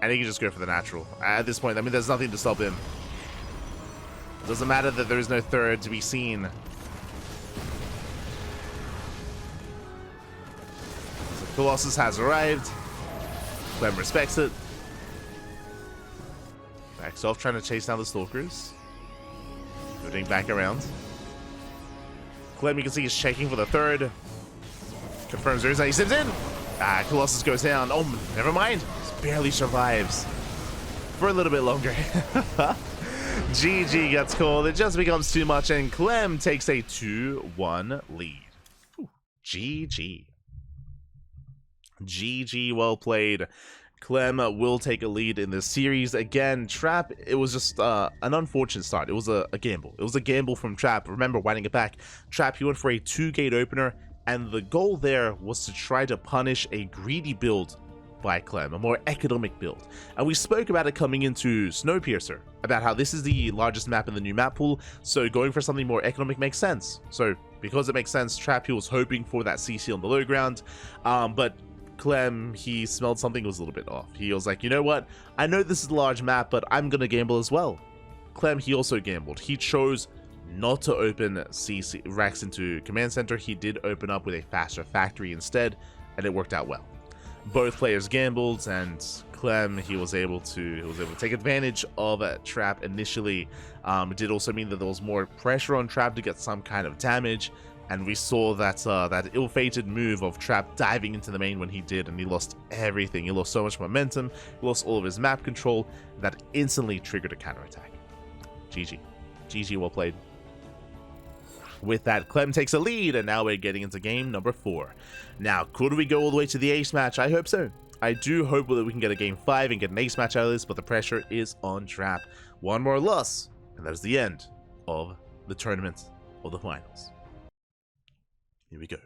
And he can just go for the natural. At this point, I mean, there's nothing to stop him. Doesn't matter that there is no third to be seen. So Colossus has arrived. Clem respects it. Backs off, trying to chase down the Stalkers. Moving back around. Clem, you can see, is checking for the third. Confirms there is. He zips in. Colossus goes down. Oh, never mind. Just barely survives. For a little bit longer. GG gets called. It just becomes too much, and Clem takes a 2-1 lead. Ooh, GG. GG, well played. Clem will take a lead in this series. Again, Trap, it was just an unfortunate start. It was a gamble. It was a gamble from Trap. Remember, winding it back, Trap, he went for a 2-gate opener, and the goal there was to try to punish a greedy build by Clem, a more economic build. And we spoke about it coming into Snowpiercer, about how this is the largest map in the new map pool, so going for something more economic makes sense. So, because it makes sense, Trap, he was hoping for that CC on the low ground, but Clem, he smelled something was a little bit off. He was like, you know what, I know this is a large map, but I'm gonna gamble as well. Clem, he also gambled. He chose not to open CC racks into Command Center. He did open up with a faster factory instead, and it worked out well. Both players gambled, and Clem, he was able to take advantage of Trap initially. It did also mean that there was more pressure on Trap to get some kind of damage, and we saw that that ill-fated move of Trap diving into the main when he did, and he lost everything. He lost so much momentum, he lost all of his map control. That instantly triggered a counterattack. GG. GG, well played. With that, Clem takes a lead, and now we're getting into game number 4. Now, could we go all the way to the ace match? I hope so. I do hope that we can get a game 5 and get an ace match out of this, but the pressure is on Trap. One more loss, and that is the end of the tournament or the finals. Here we go.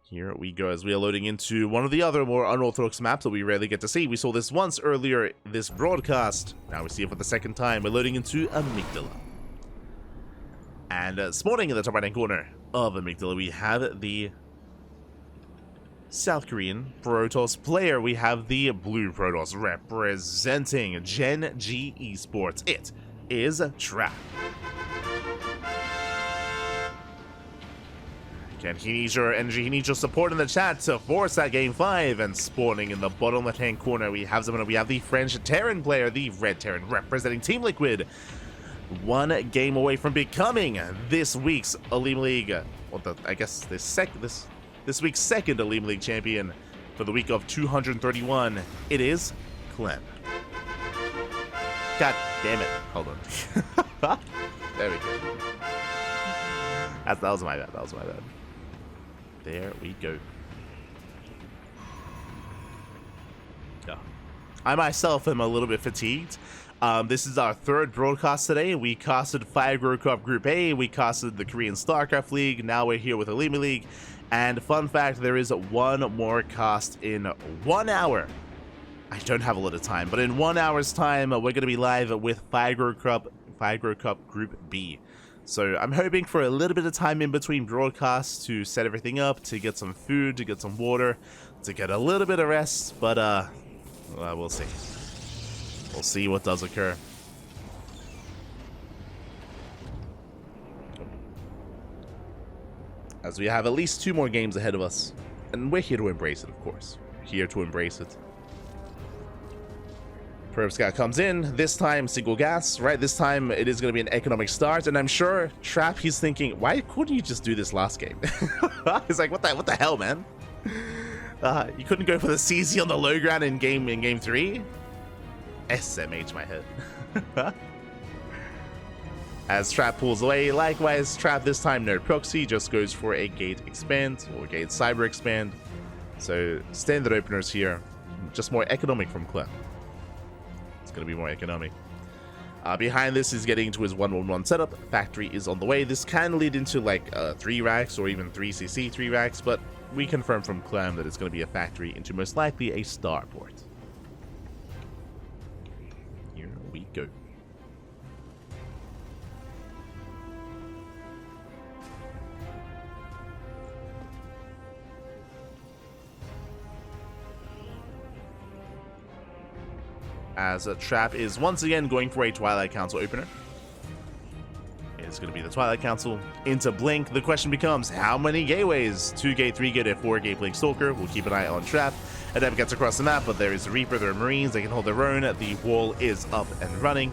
Here we go as we are loading into one of the other more unorthodox maps that we rarely get to see. We saw this once earlier this broadcast. Now we see it for the second time. We're loading into Amygdala. And spawning in the top right hand corner of Amygdala, we have the South Korean Protoss player. We have the blue Protoss representing Gen G Esports. It is Trap. Again, he needs your energy, he needs your support in the chat to force that game 5. And spawning in the bottom left hand corner, we have someone. We have the French Terran player, the Red Terran, representing Team Liquid. One game away from becoming this week's OlimoLeague, I guess this week's second OlimoLeague champion for the week of 231. It is Clem. God damn it! Hold on. There we go. That was my bad. That was my bad. There we go. Yeah. I myself am a little bit fatigued. This is our third broadcast today. We casted Fire Grow Cup Group A, we casted the Korean StarCraft League, now we're here with OlimoLeague. And fun fact, there is one more cast in 1 hour. I don't have a lot of time, but in 1 hour's time, we're going to be live with Fire Grow Cup Group B. So I'm hoping for a little bit of time in between broadcasts to set everything up, to get some food, to get some water, to get a little bit of rest, but we'll see. We'll see what does occur. As we have at least 2 more games ahead of us And we're here to embrace it, of course. Here to embrace it. Probe Scout comes in, this time single gas, right? This time it is going to be an economic start, and I'm sure Trap, he's thinking, why couldn't you just do this last game? He's like, what the hell, man? You couldn't go for the CZ on the low ground in game 3? SMH my head. As Trap pulls away, likewise, Trap this time no proxy, just goes for a gate expand, or gate cyber expand. So standard openers here, just more economic from Clem. Going to be more economic. Behind this is getting into his 1-1-1 setup. Factory is on the way. This can lead into like 3 racks or even 3cc 3 racks, but we confirm from Clem that it's going to be a factory into most likely a starport. Here we go. As a Trap is once again going for a Twilight Council opener. It's going to be the Twilight Council into Blink. The question becomes, how many gateways? 2 gate, 3 gate, or 4 gate Blink Stalker. We'll keep an eye on Trap. It never gets across the map, but there is a Reaper, there are Marines, they can hold their own. The wall is up and running.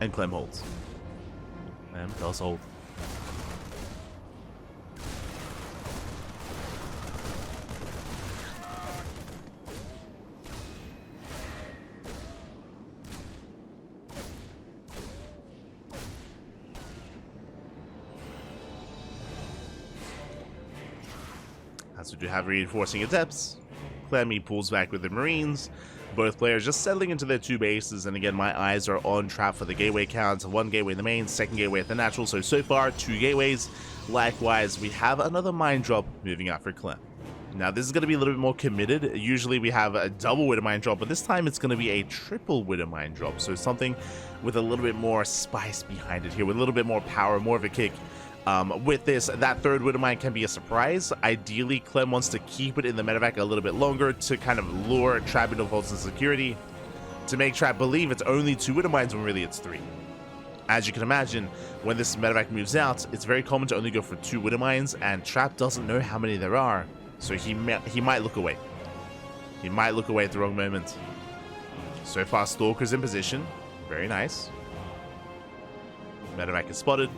And Clem holds. Clem does hold. As we do have reinforcing adepts, Clem pulls back with the Marines. Both players just settling into their 2 bases, and again my eyes are on Trap for the gateway count. 1 gateway in the main, 2nd gateway at the natural, so far 2 gateways. Likewise, we have another mine drop moving out for Clem. Now this is going to be a little bit more committed. Usually we have a double Widow Mine drop, but this time it's going to be a triple Widow Mine drop, so something with a little bit more spice behind it here, with a little bit more power, more of a kick. With this, that 3rd Widow Mine can be a surprise. Ideally, Clem wants to keep it in the medevac a little bit longer to kind of lure Trap into false insecurity, to make Trap believe it's only 2 Widow Mines when really it's 3. As you can imagine, when this medevac moves out, it's very common to only go for 2 Widow Mines, and Trap doesn't know how many there are, so he might look away. He might look away at the wrong moment. So far, Stalker's in position. Very nice. Medevac is spotted.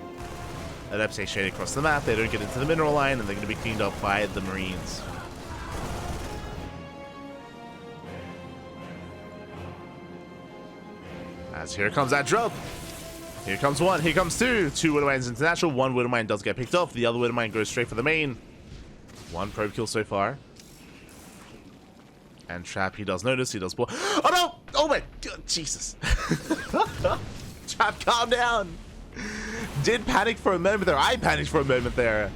Adepts stay straight across the map. They don't get into the mineral line, and they're going to be cleaned up by the Marines. As here comes that drop. Here comes 1, here comes 2. 2 Widow Mines into natural. 1 Widow Mine does get picked off. The other Widow Mine goes straight for the main. 1 probe kill so far. And Trap, he does notice. He does blow. Oh no! Oh my God, Jesus. Trap, calm down. Did panic for a moment there. I panicked for a moment there.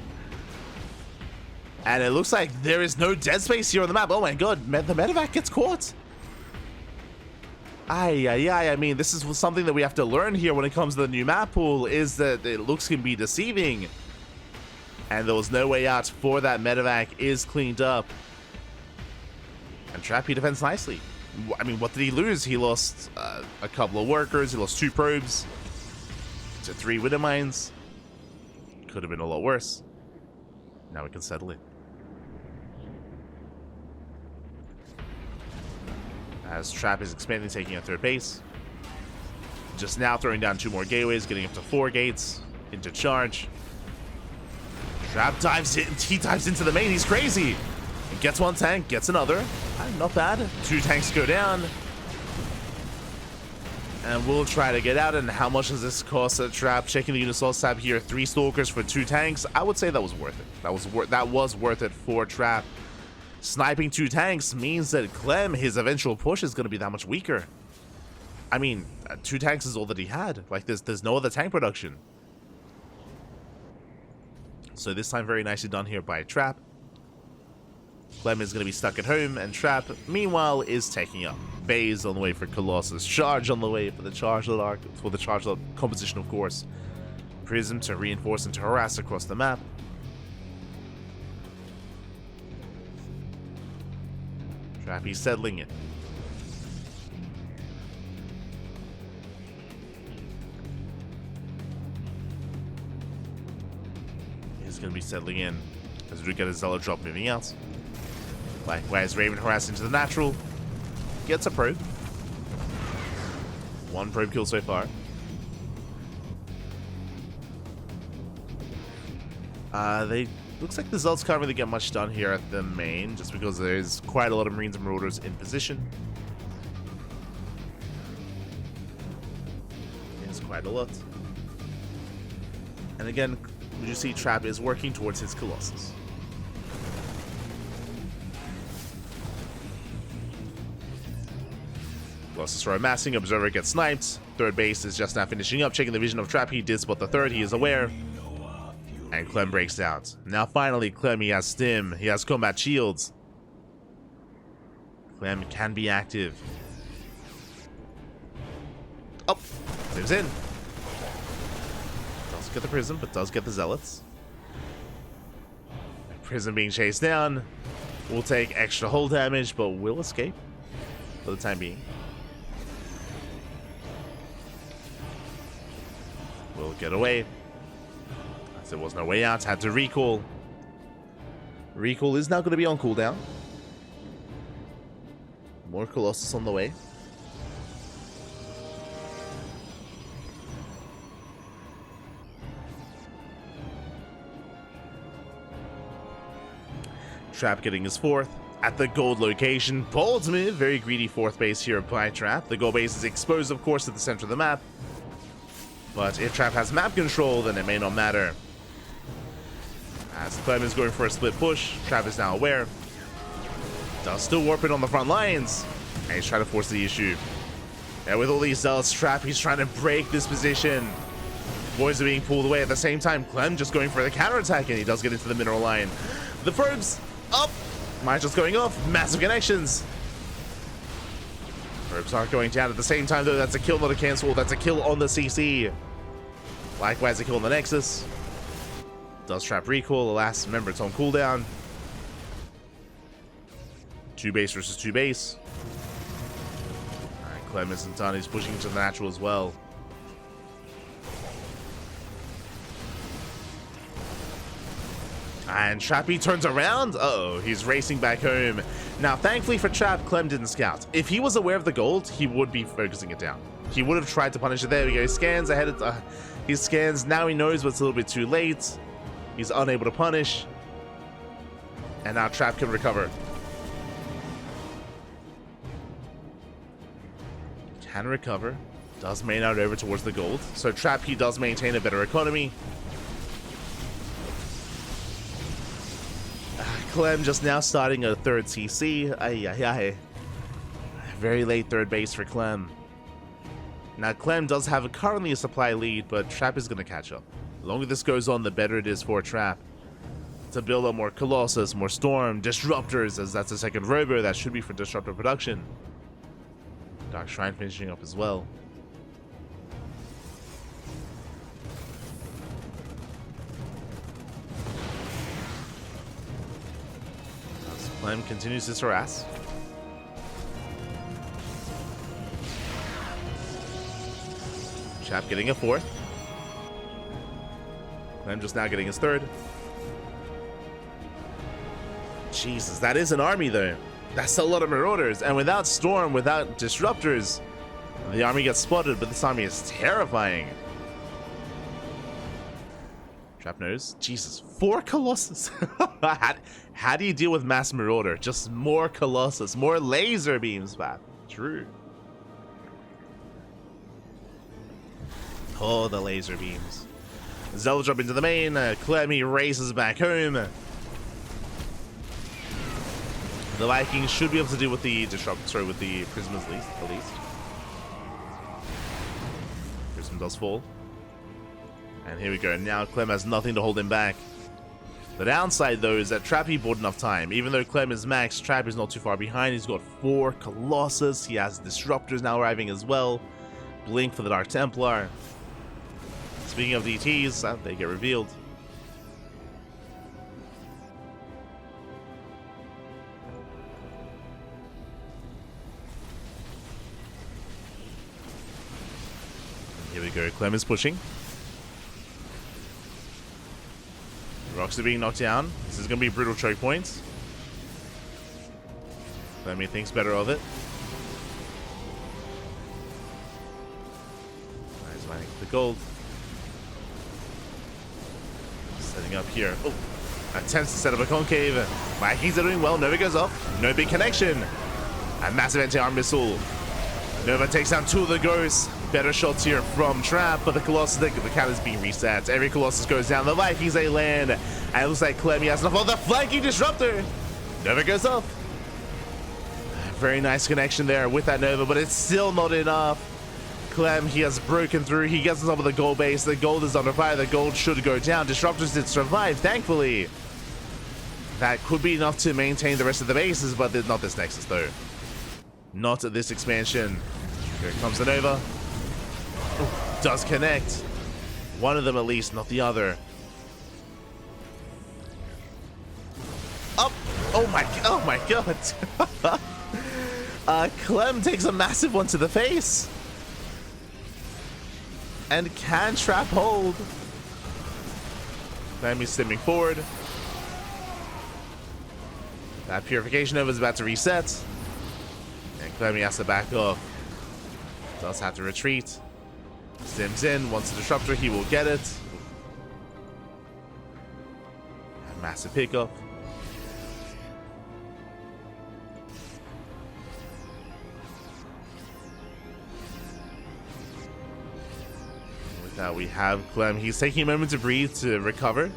And it looks like there is no dead space here on the map. Oh my God, the medevac gets caught. I mean, this is something that we have to learn here when it comes to the new map pool, is that it looks can be deceiving. And there was no way out for that medevac is cleaned up. And Trap, he defends nicely. I mean, what did he lose? He lost a couple of workers. He lost 2 probes. To 3 Widow Mines. Could have been a lot worse. Now we can settle it. As Trap is expanding, taking a 3rd base. Just now throwing down 2 more gateways, getting up to 4 gates into charge. Trap dives in, he dives into the main, he's crazy. He gets 1 tank, gets another. Not bad. 2 tanks go down. And we'll try to get out. And how much does this cost a Trap? Checking the unit source tab here. 3 Stalkers for 2 tanks. I would say that was worth it. That was worth it for Trap. Sniping 2 tanks means that Clem, his eventual push is going to be that much weaker. I mean, 2 tanks is all that he had. Like, there's no other tank production. So this time, very nicely done here by Trap. Clem is going to be stuck at home, and Trap, meanwhile, is taking up Bays on the way for Colossus. Charge on the way for the Charge Lock, for the Charge Lock composition, of course. Prism to reinforce and to harass across the map. Trap, he's settling it. He's going to be settling in. As we do get a Zealot drop moving out. Likewise, Raven harassed into the natural. Gets a probe. One probe kill so far. Looks like the Zealots can't really get much done here at the main, just because there's quite a lot of Marines and Marauders in position. There's quite a lot. And again, you see Trap is working towards his Colossus. Colossus are amassing, Observer gets sniped. Third base is just now finishing up, checking the vision of Trap. He did spot the third, he is aware. And Clem breaks out. Now finally, Clem, he has Stim, he has Combat Shields. Clem can be active. Oh, Stim's in. Doesn't get the Prism, but does get the Zealots. Prism being chased down. Will take extra hull damage, but will escape for the time being. Will get away. As there was no way out, had to recall. Recall is now going to be on cooldown. More Colossus on the way. Trap getting his fourth at the gold location. Bold move, very greedy fourth base here by Trap. The gold base is exposed, of course, at the center of the map. But if Trap has map control, then it may not matter. As Clem is going for a split push, Trap is now aware. Does still warp it on the front lines. And he's trying to force the issue. And with all these Zealots, Trap, he's trying to break this position. Boys are being pulled away at the same time. Clem just going for the counterattack, and he does get into the mineral line. The probes up. Mine just going off. Massive connections. Probes aren't going down at the same time, though. That's a kill, not a cancel. That's a kill on the CC. Likewise, a kill on the Nexus. Does Trap recall? Alas, remember, it's on cooldown. 2 base versus 2 base. Alright, Clem isn't done. He's pushing into the natural as well. And Trappy turns around. Uh-oh, he's racing back home. Now, thankfully for Trap, Clem didn't scout. If he was aware of the gold, he would be focusing it down. He would have tried to punish it. There we go. He scans ahead of... he scans. Now he knows, but it's a little bit too late. He's unable to punish. And now Trap can recover. Can recover. Does main out over towards the gold. So Trap, he does maintain a better economy. Clem just now starting a third CC. Very late third base for Clem. Now Clem does have currently a supply lead, but Trap is going to catch up. The longer this goes on, the better it is for Trap to build up more Colossus, more Storm, Disruptors, as that's a second Robo that should be for Disruptor production. Dark Shrine finishing up as well. As Clem continues his harass. Trap getting a fourth. Clem just now getting his third. Jesus, that is an army though. That's a lot of Marauders. And without Storm, without Disruptors, the army gets spotted, but this army is terrifying. Trap knows. Jesus, 4 Colossus. How do you deal with mass Marauder? Just more Colossus, more laser beams, Pat. True. Oh, the laser beams. Zealot jump into the main. Clem, he races back home. The Vikings should be able to deal with the Disruptor, with the Prism at least. Prism does fall. And here we go. Now Clem has nothing to hold him back. The downside, though, is that Trappy bought enough time. Even though Clem is max, Trap is not too far behind. He's got 4 Colossus. He has Disruptors now arriving as well. Blink for the Dark Templar. Speaking of DTs, they get revealed. Here we go. Clem is pushing. Proxy being knocked down. This is going to be a brutal choke point. Clem thinks better of it. He's mining the gold. Setting up here. Oh, attempts to set up a concave. Vikings are doing well. Nova goes off. No big connection. A massive anti-arm missile. Nova takes down 2 of the ghosts. Better shots here from Trap, but the Colossus, the count is being reset. Every Colossus goes down. The Vikings, they land. And it looks like Clem has enough of the flanking disruptor. Nova goes off. Very nice connection there with that Nova, but it's still not enough. Clem, he has broken through. He gets on top of the gold base. The gold is under fire. The gold should go down. Disruptors did survive, thankfully. That could be enough to maintain the rest of the bases, but not this Nexus, though. Not this expansion. Here comes the Nova. Ooh, does connect. One of them at least, not the other. Up! Oh my god! Clem takes a massive one to the face. And can Trap hold? Clem is stepping forward. That Purification Nova is about to reset. And Clem has to back off. Does have to retreat. Stims in, wants a disruptor, he will get it. A massive pickup. With that, we have Clem. He's taking a moment to breathe, to recover,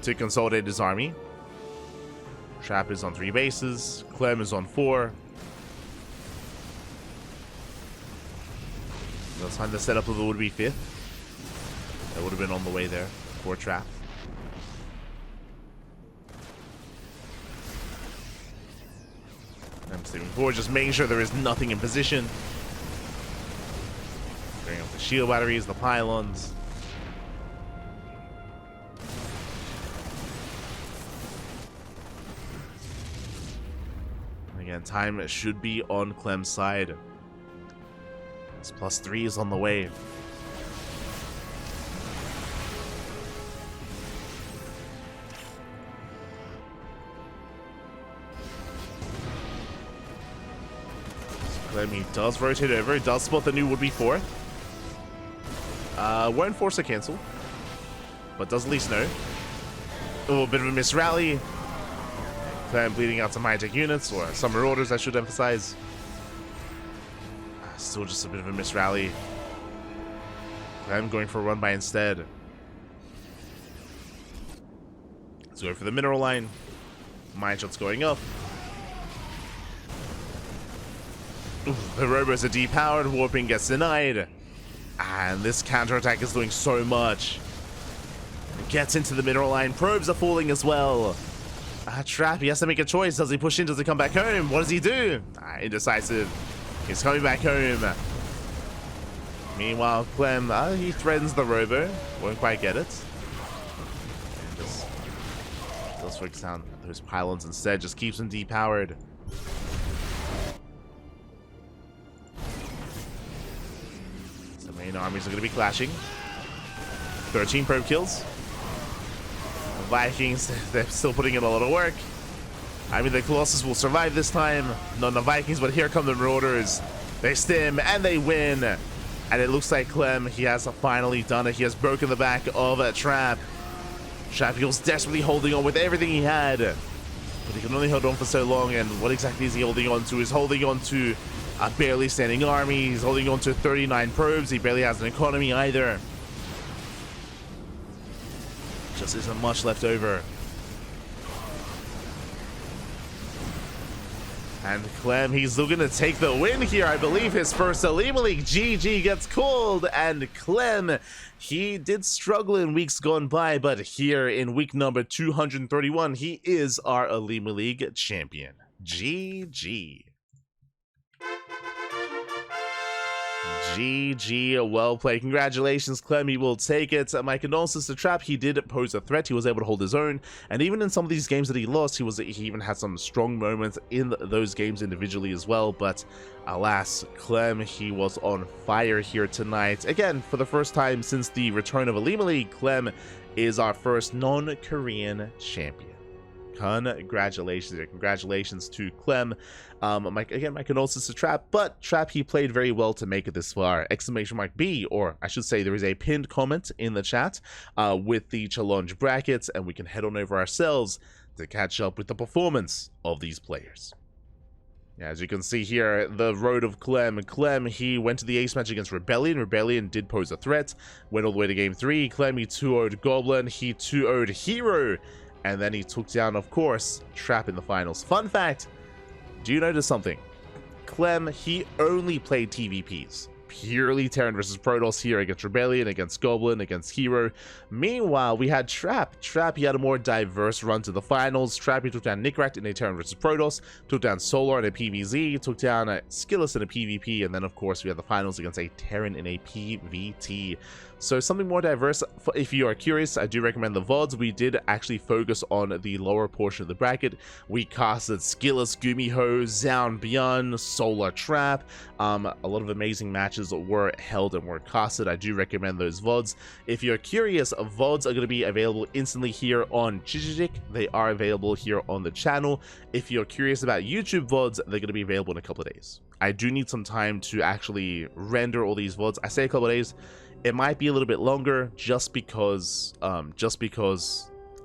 to consolidate his army. Trap is on 3 bases. Clem is on 4. Let's find the setup of the would-be 5th. That would have been on the way there for Trap. I'm stepping forward, just making sure there is nothing in position. Bringing up the shield batteries, the pylons. Again, time should be on Clem's side. This +3 is on the way. Clem, he does rotate over. He does spot the new would-be 4th. Won't force a cancel, but does at least know. Oh, a bit of a miss rally. Clem bleeding out some high-tech units, or some marauders, I should emphasize. Still just a bit of a miss rally. Clem going for a run by instead. Let's go for the mineral line. Mine shots going up. Ooh, the robos are depowered. Warping gets denied. And this counterattack is doing so much. It gets into the mineral line. Probes are falling as well. Trap, he has to make a choice. Does he push in? Does he come back home? What does he do? Indecisive. He's coming back home. Meanwhile, Clem, he threatens the robo. Won't quite get it. Just does focus down those pylons instead. Just keeps them depowered. So main armies are going to be clashing. 13 probe kills. The Vikings, they're still putting in a lot of work. I mean, the Colossus will survive this time. Not the Vikings, but here come the Marauders. They stim, and they win. And it looks like Clem, he has finally done it. He has broken the back of a Trap. Trap, he was desperately holding on with everything he had. But he can only hold on for so long, and what exactly is he holding on to? He's holding on to a barely standing army. He's holding on to 39 probes. He barely has an economy either. Just isn't much left over. And Clem, he's looking to take the win here. I believe his first OlimoLeague GG gets called. And Clem, he did struggle in weeks gone by, but here in week number 231, he is our OlimoLeague champion. GG. GG, well played. Congratulations, Clem, he will take it. My condolences to Trap. He did pose a threat. He was able to hold his own, and even in some of these games that he lost, he even had some strong moments in those games individually as well. But alas, Clem, he was on fire here tonight. Again, for the first time since the return of OlimoLeague, Clem is our first non-Korean champion. Congratulations, congratulations to Clem. My condolences to Trap, but Trap, he played very well to make it this far. Exclamation mark B, or I should say there is a pinned comment in the chat with the challenge brackets, and we can head on over ourselves to catch up with the performance of these players. As you can see here, the road of Clem. Clem, he went to the ace match against Rebellion. Rebellion did pose a threat. Went all the way to game 3. Clem, he 2-0'd Goblin. He 2-0'd Hero. And then he took down, of course, Trap in the finals. Fun fact, do you notice something? Clem, he only played TvPs. Purely Terran versus Protoss here against Rebellion, against Goblin, against Hero. Meanwhile, we had Trap. Trap, he had a more diverse run to the finals. Trap, he took down Nickrat in a Terran versus Protoss, took down Solar in a PvZ, took down Skillus in a PvP, and then, of course, we had the finals against a Terran in a PvT. So something more diverse. If you are curious, I do recommend the VODs. We did actually focus on the lower portion of the bracket. We casted Skillus, Gumiho, Zaun Beyond, Solar Trap. A lot of amazing matches were held and were casted. I do recommend those VODs. If you're curious, VODs are going to be available instantly here on Chijijik. They are available here on the channel. If you're curious about YouTube VODs, they're going to be available in a couple of days. I do need some time to actually render all these VODs. I say a couple of days. It might be a little bit longer just because I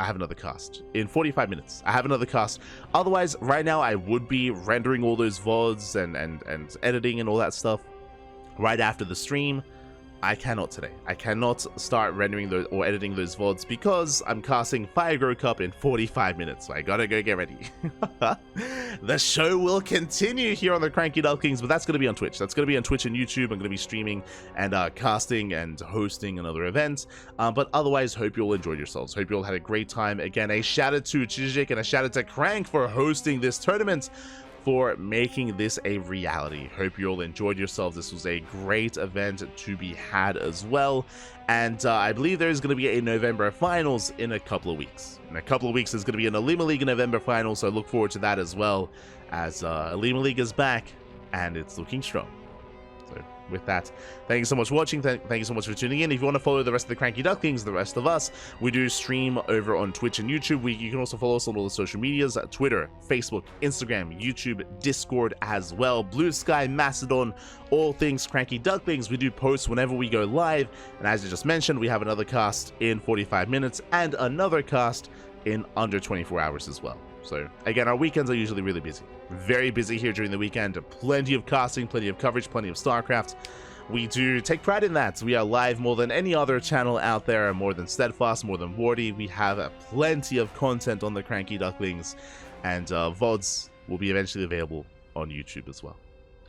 have another cast. In 45 minutes, I have another cast. Otherwise, right now, I would be rendering all those VODs and editing and all that stuff right after the stream. I cannot today. I cannot start rendering those or editing those VODs because I'm casting Fire Grow Cup in 45 minutes, so I gotta go get ready. The show will continue here on the Cranky Ducklings, but that's gonna be on Twitch. That's gonna be on Twitch and YouTube. I'm gonna be streaming and casting and hosting another event. But otherwise, hope you all enjoyed yourselves. Hope you all had a great time. Again, a shout out to Chijijik and a shout out to Crank for hosting this tournament, for making this a reality. Hope you all enjoyed yourselves. This was a great event to be had as well. And I believe there's going to be a November finals in a couple of weeks. In a couple of weeks, there's going to be an OlimoLeague November finals, so I look forward to that as well, as OlimoLeague is back and it's looking strong. So with that, thank you so much for watching. Thank you so much for tuning in. If you want to follow the rest of the Cranky Ducklings, the rest of us, we do stream over on Twitch and YouTube. You can also follow us on all the social medias, Twitter, Facebook, Instagram, YouTube, Discord as well, Blue Sky, Mastodon, all things Cranky Ducklings. We do post whenever we go live, and as I just mentioned, we have another cast in 45 minutes and another cast in under 24 hours as well. So again, our weekends are usually really busy. Very busy here during the weekend. Plenty of casting, plenty of coverage, plenty of StarCraft. We do take pride in that. We are live more than any other channel out there, more than Steadfast, more than Wardy. We have plenty of content on the Cranky Ducklings, and VODs will be eventually available on YouTube as well.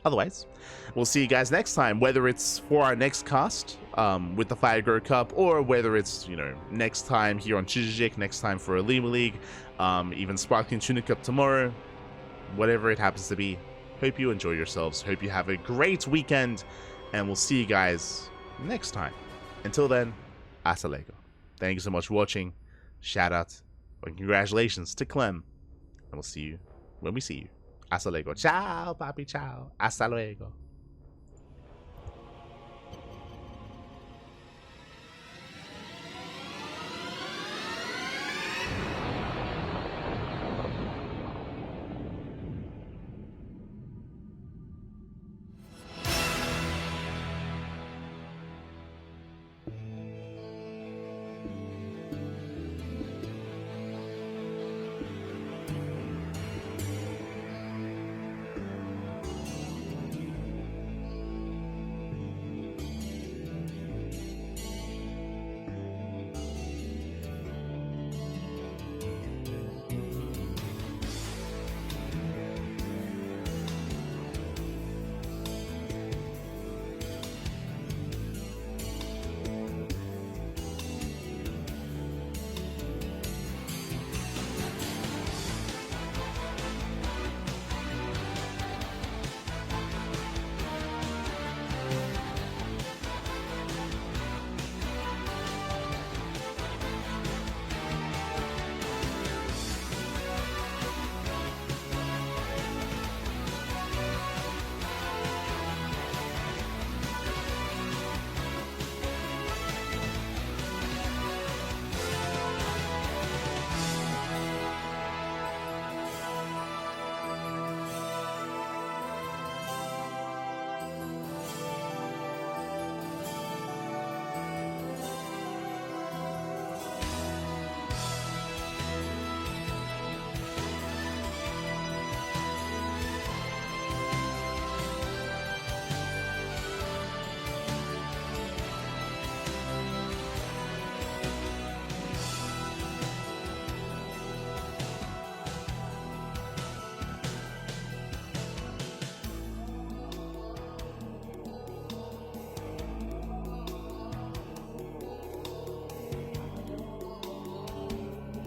Otherwise, we'll see you guys next time, whether it's for our next cast with the Fire Grow Cup, or whether it's, you know, next time here on Chijijik, next time for OlimoLeague, even Sparkling Tuna Cup tomorrow, whatever it happens to be. Hope you enjoy yourselves. Hope you have a great weekend, and we'll see you guys next time. Until then, hasta luego. Thank you so much for watching. Shout out and congratulations to Clem, and we'll see you when we see you. Hasta luego. Ciao, papi, ciao. Hasta luego.